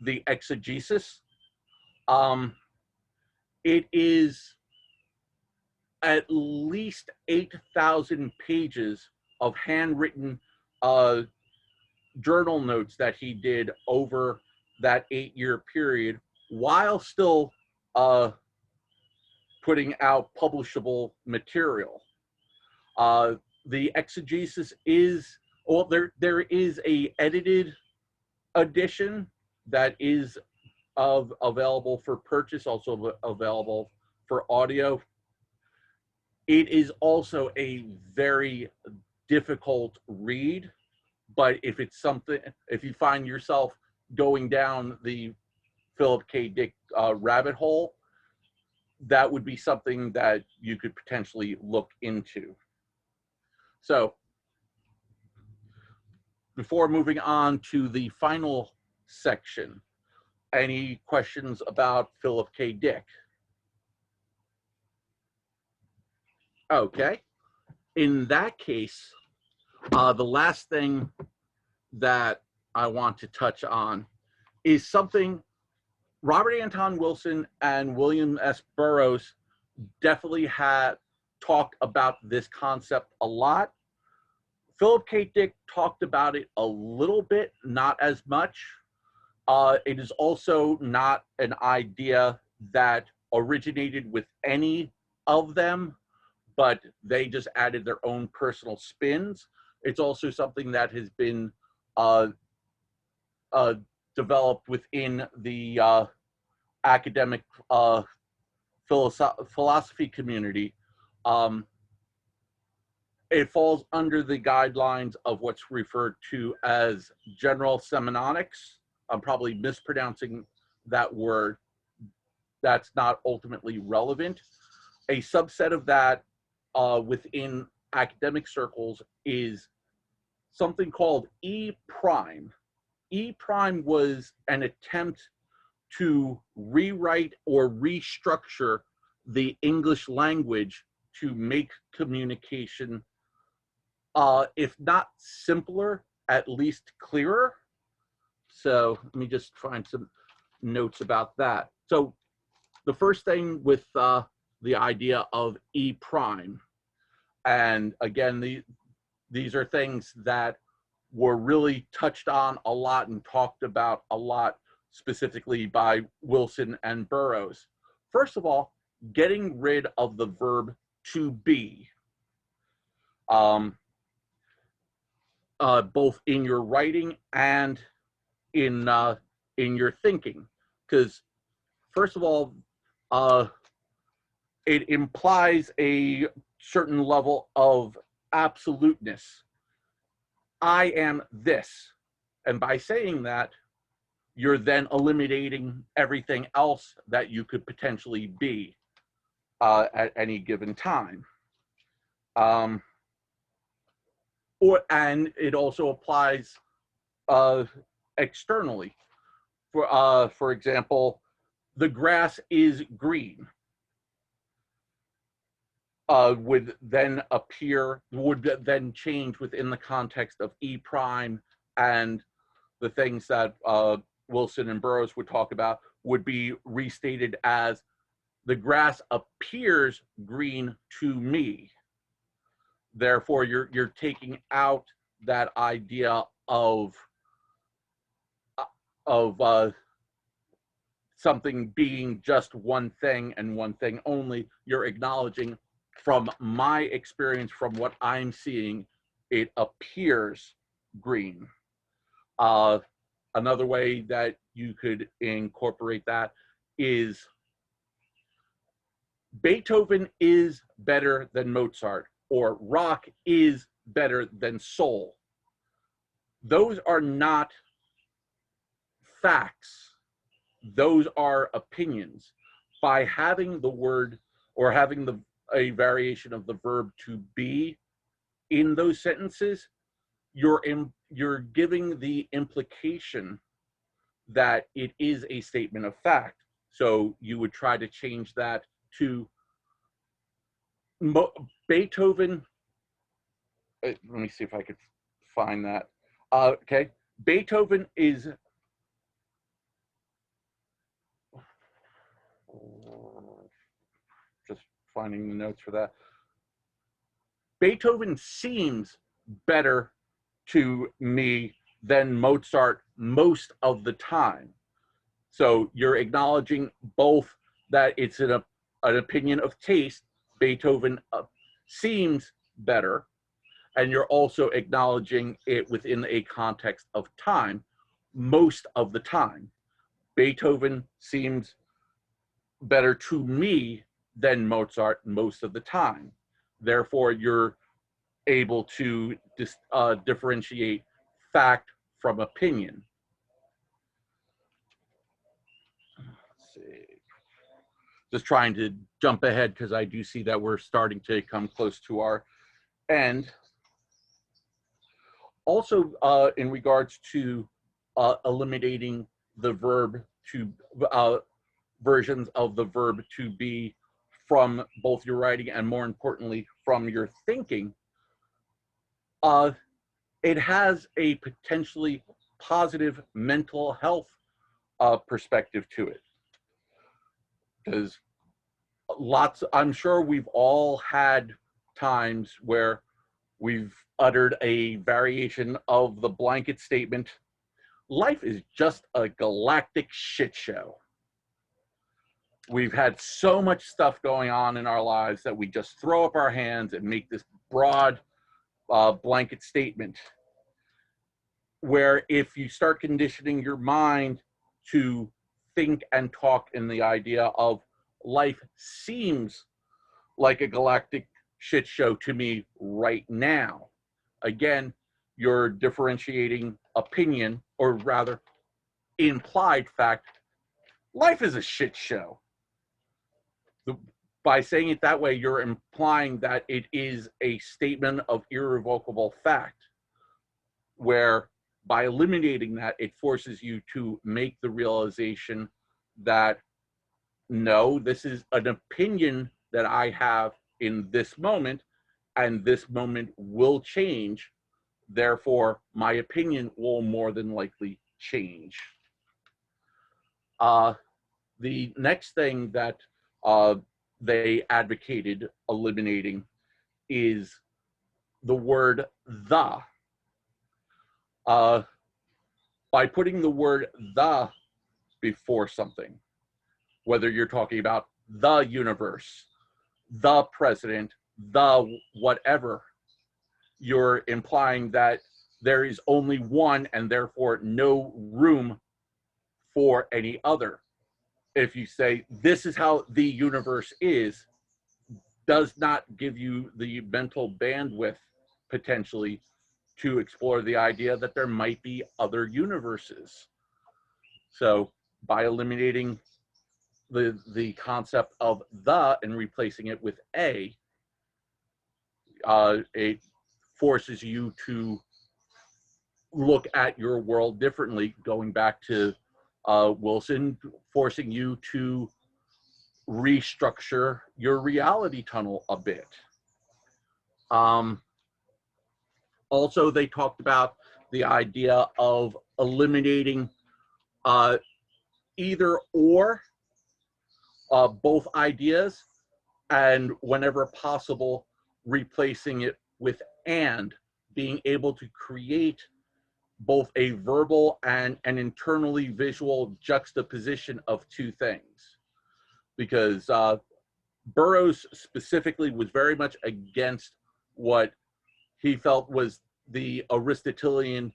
the exegesis. It is at least 8,000 pages of handwritten journal notes that he did over that 8-year period, while still putting out publishable material. The exegesis is, well, there is a edited edition that is available for purchase, also available for audio. It is also a very difficult read, but if you find yourself going down the Philip K. Dick rabbit hole, that would be something that you could potentially look into. So, before moving on to the final section, any questions about Philip K. Dick? Okay. In that case, the last thing that I want to touch on is something Robert Anton Wilson and William S. Burroughs definitely had talked about this concept a lot. Philip K. Dick talked about it a little bit, not as much. It is also not an idea that originated with any of them, but they just added their own personal spins. It's also something that has been developed within the academic philosophy community. It falls under the guidelines of what's referred to as general semiotics. I'm probably mispronouncing that word. That's not ultimately relevant. A subset of that within academic circles is something called E prime. E prime was an attempt to rewrite or restructure the English language to make communication if not simpler, at least clearer. So let me just find some notes about that. So the first thing with the idea of E prime, and again, these are things that were really touched on a lot and talked about a lot, specifically by Wilson and Burroughs. First of all, getting rid of the verb to be, both in your writing and in your thinking, because first of all, it implies a certain level of absoluteness. I am this, and by saying that, you're then eliminating everything else that you could potentially be at any given time. And it also applies externally. For example, the grass is green. Would then change within the context of E prime, and the things that Wilson and Burroughs would talk about would be restated as the grass appears green to me. Therefore, you're taking out that idea of something being just one thing and one thing only. You're acknowledging, from my experience, from what I'm seeing, it appears green. Another way that you could incorporate that is Beethoven is better than Mozart, or rock is better than soul. Those are not facts. Those are opinions. By having the word, or having a variation of the verb to be in those sentences, you're giving the implication that it is a statement of fact. So you would try to change that to Beethoven. Let me see if I could find that. Okay, Beethoven is just finding the notes for that. Beethoven seems better to me than Mozart most of the time. So you're acknowledging both that it's an opinion of taste. Beethoven seems better, and you're also acknowledging it within a context of time. Most of the time, Beethoven seems better to me than Mozart most of the time. Therefore, you're able to differentiate fact from opinion. Let's see. Just trying to jump ahead because I do see that we're starting to come close to our end. Also, in regards to eliminating the verb to versions of the verb to be from both your writing and, more importantly, from your thinking, it has a potentially positive mental health perspective to it. Because I'm sure we've all had times where we've uttered a variation of the blanket statement, life is just a galactic shit show. We've had so much stuff going on in our lives that we just throw up our hands and make this broad blanket statement, where if you start conditioning your mind to think and talk in the idea of life seems like a galactic shit show to me right now, again, you're differentiating opinion, or rather implied fact. Life is a shit show. By saying it that way, you're implying that it is a statement of irrevocable fact, where by eliminating that, it forces you to make the realization that, no, this is an opinion that I have in this moment, and this moment will change. Therefore, my opinion will more than likely change. The next thing that they advocated eliminating is the word the. By putting the word the before something, whether you're talking about the universe, the president, the whatever, you're implying that there is only one and therefore no room for any other. If you say this is how the universe is, does not give you the mental bandwidth potentially to explore the idea that there might be other universes. So by eliminating the concept of the and replacing it with a, it forces you to look at your world differently, going back to Wilson, forcing you to restructure your reality tunnel a bit. Also, they talked about the idea of eliminating either or, both ideas, and whenever possible, replacing it with and, being able to create both a verbal and an internally visual juxtaposition of two things. Because Burroughs specifically was very much against what he felt was the Aristotelian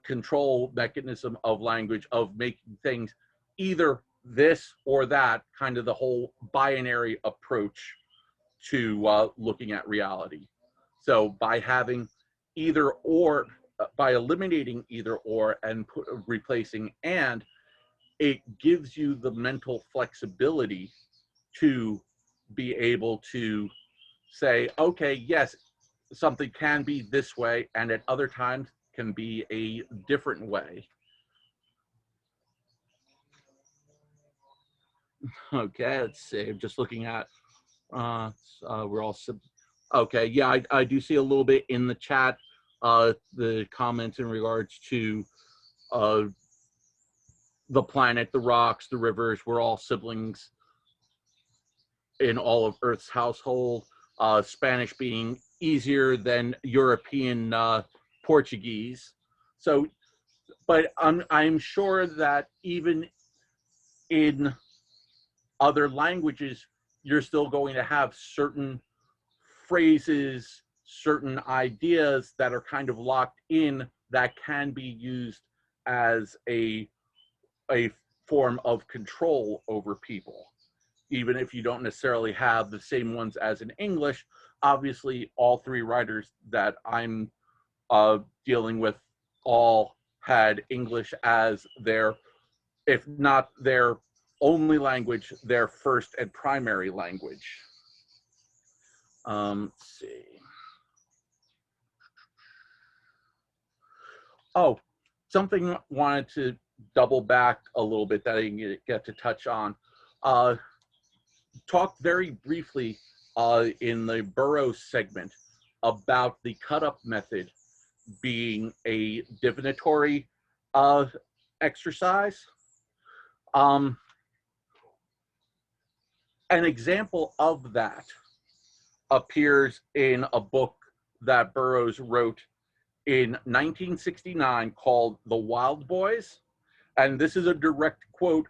control mechanism of language, of making things either this or that, kind of the whole binary approach to looking at reality. So by having either or, by eliminating either or and replacing and, it gives you the mental flexibility to be able to say, okay, yes, something can be this way, and at other times can be a different way. Okay, let's see. I'm just looking at, we're all, okay, yeah, I do see a little bit in the chat, the comments in regards to the planet, the rocks, the rivers, we're all siblings in all of Earth's household. Spanish being easier than European Portuguese. So, but I'm sure that even in other languages, you're still going to have certain phrases, certain ideas that are kind of locked in that can be used as a form of control over people. Even if you don't necessarily have the same ones as in English, obviously all three writers that I'm dealing with all had English as their, if not their only language, their first and primary language. Let's see. Oh, something I wanted to double back a little bit that I didn't get to touch on. Talked very briefly in the Burroughs segment about the cut-up method being a divinatory exercise. An example of that appears in a book that Burroughs wrote in 1969 called The Wild Boys. And this is a direct quote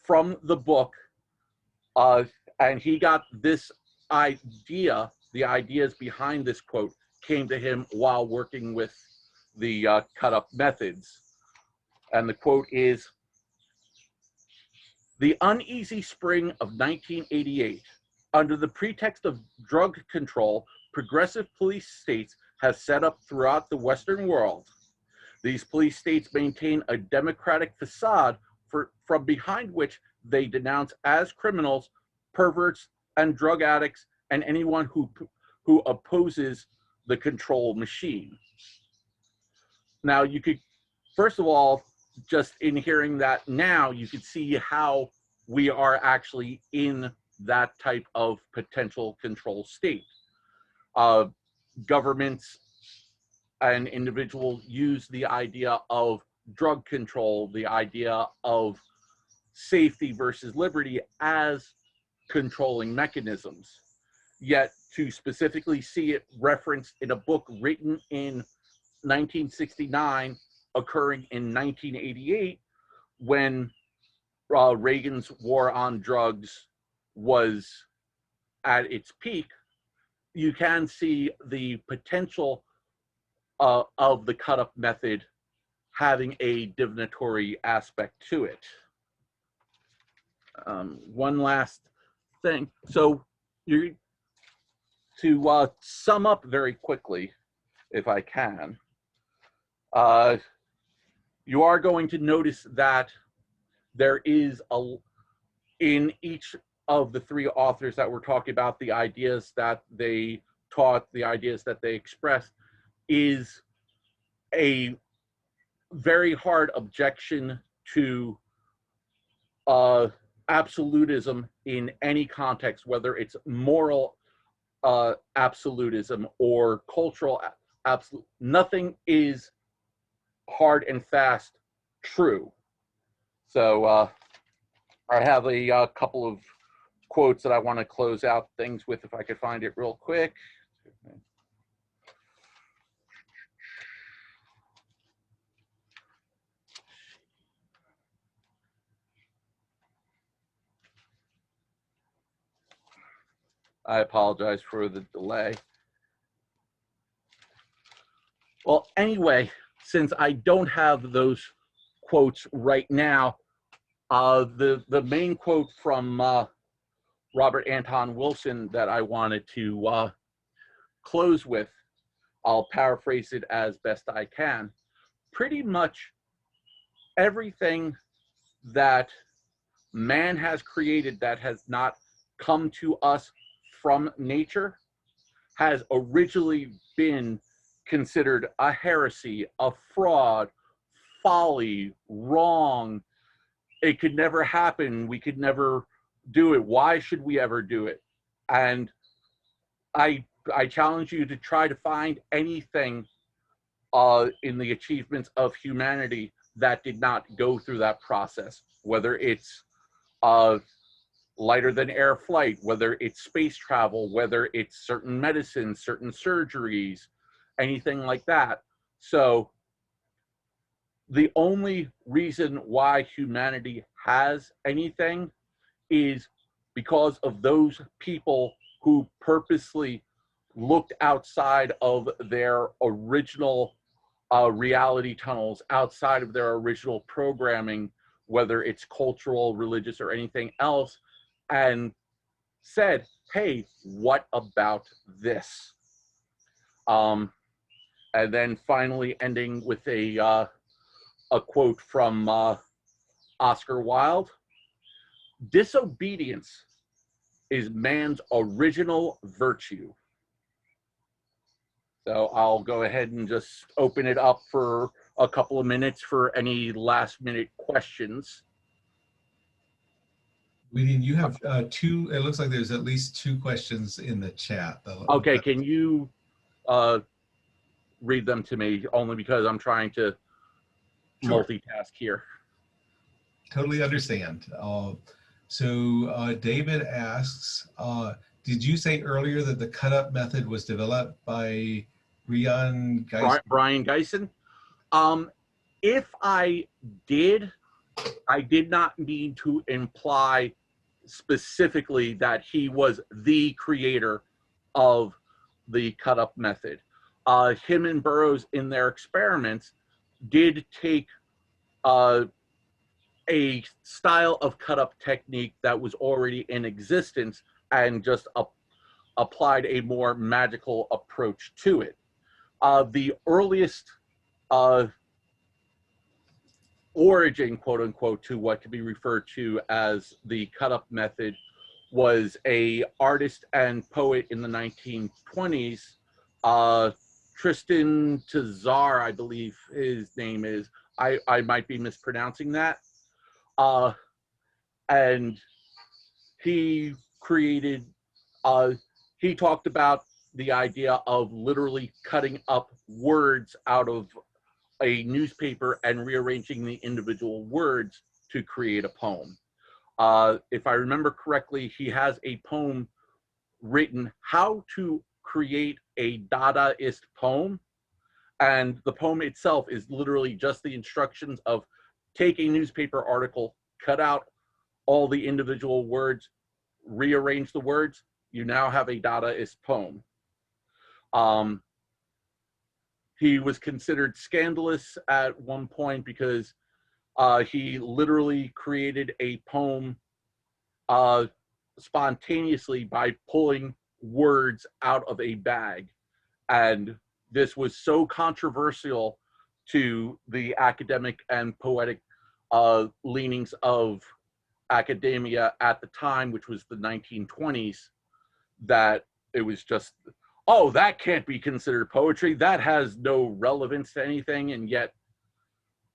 from the book. And he got this idea, the ideas behind this quote came to him while working with the cut-up methods. And the quote is, "The uneasy spring of 1988, under the pretext of drug control, progressive police states have set up throughout the Western world. These police states maintain a democratic facade from behind which they denounce as criminals, perverts, and drug addicts, and anyone who opposes the control machine." Now, you could, first of all, just in hearing that now, you could see how we are actually in that type of potential control state. uh, governments and individuals use the idea of drug control, the idea of safety versus liberty as controlling mechanisms. Yet to specifically see it referenced in a book written in 1969, occurring in 1988, when Reagan's war on drugs was at its peak, you can see the potential of the cut-up method having a divinatory aspect to it. One last thing. So to sum up very quickly, if I can, you are going to notice that there is in each of the three authors that we're talking about, the ideas that they taught, the ideas that they expressed, is a very hard objection to absolutism in any context, whether it's moral absolutism or cultural absolute. Nothing is hard and fast true. So I have a couple of quotes that I want to close out things with, if I could find it real quick. I apologize for the delay. Well, anyway, since I don't have those quotes right now, the main quote from Robert Anton Wilson that I wanted to close with, I'll paraphrase it as best I can. Pretty much everything that man has created that has not come to us from nature has originally been considered a heresy, a fraud, folly, wrong. It could never happen. We could never do it. Why should we ever do it? And I challenge you to try to find anything in the achievements of humanity that did not go through that process, whether it's lighter than air flight, whether it's space travel, whether it's certain medicines, certain surgeries, anything like that. So the only reason why humanity has anything is because of those people who purposely looked outside of their original reality tunnels, outside of their original programming, whether it's cultural, religious, or anything else, and said, hey, what about this? And then finally ending with a quote from Oscar Wilde: disobedience is man's original virtue. So I'll go ahead and just open it up for a couple of minutes for any last minute questions. Weeding, you have two, it looks like there's at least two questions in the chat. Okay, can you read them to me, only because I'm trying to multitask here. Totally understand. So David asks, did you say earlier that the cut-up method was developed by Brian Geisen? If I did not mean to imply specifically that he was the creator of the cut-up method. Him and Burroughs, in their experiments, did take a style of cut-up technique that was already in existence and just applied a more magical approach to it. The earliest origin, quote unquote, to what could be referred to as the cut-up method was a artist and poet in the 1920s, Tristan Tzar, I believe his name is. I might be mispronouncing that. And he created, he talked about the idea of literally cutting up words out of a newspaper and rearranging the individual words to create a poem. If I remember correctly, he has a poem written, How to Create a Dadaist Poem. And the poem itself is literally just the instructions of take a newspaper article, cut out all the individual words, rearrange the words, you now have a Dadaist poem. He was considered scandalous at one point because he literally created a poem spontaneously by pulling words out of a bag. And this was so controversial to the academic and poetic leanings of academia at the time, which was the 1920s, that it was just, oh, that can't be considered poetry. That has no relevance to anything. And yet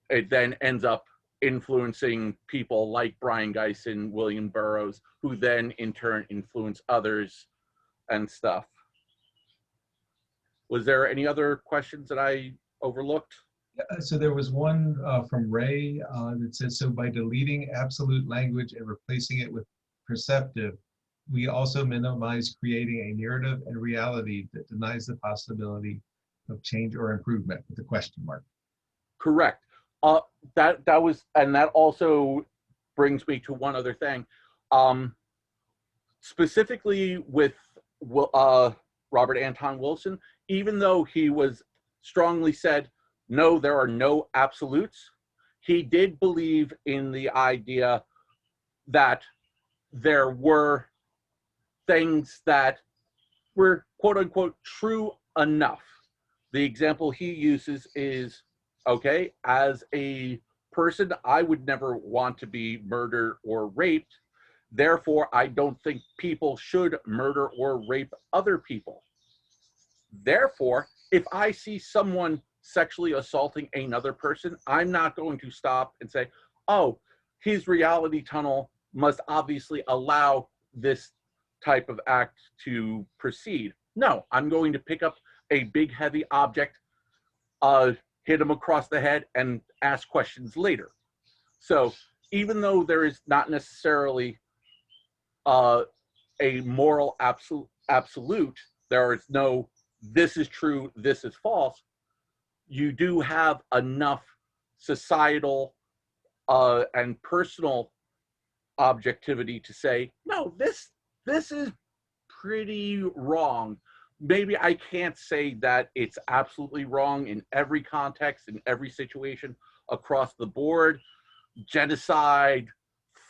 it then ends up influencing people like Brian Geisen, William Burroughs, who then in turn influence others and stuff. Was there any other questions that I overlooked? So there was one from Ray that says, so by deleting absolute language and replacing it with perceptive, we also minimize creating a narrative and reality that denies the possibility of change or improvement, with a question mark. Correct. That was, and that also brings me to one other thing. Specifically with Robert Anton Wilson, even though he was strongly said, no, there are no absolutes, he did believe in the idea that there were things that were quote unquote true enough. The example he uses is, okay, as a person, I would never want to be murdered or raped. Therefore, I don't think people should murder or rape other people. Therefore, if I see someone sexually assaulting another person, I'm not going to stop and say, oh, his reality tunnel must obviously allow this type of act to proceed. No, I'm going to pick up a big heavy object, hit him across the head, and ask questions later. So even though there is not necessarily a moral absolute, there is no this is true, this is false, you do have enough societal and personal objectivity to say, no, this is pretty wrong. Maybe I can't say that it's absolutely wrong in every context, in every situation, across the board, genocide,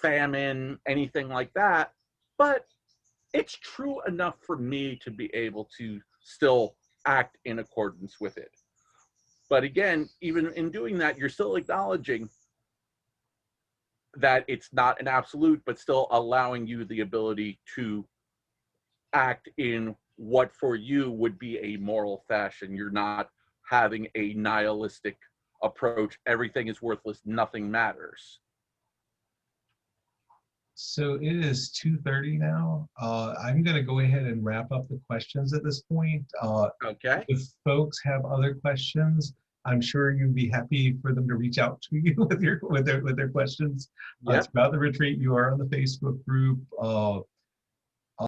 famine, anything like that, but it's true enough for me to be able to still act in accordance with it. But again, even in doing that, you're still acknowledging that it's not an absolute, but still allowing you the ability to act in what for you would be a moral fashion. You're not having a nihilistic approach. Everything is worthless. Nothing matters. So it is 2:30 now. I'm going to go ahead and wrap up the questions at this point. Okay. If folks have other questions, I'm sure you'd be happy for them to reach out to you with their questions. Yep. Throughout the retreat, you are on the Facebook group.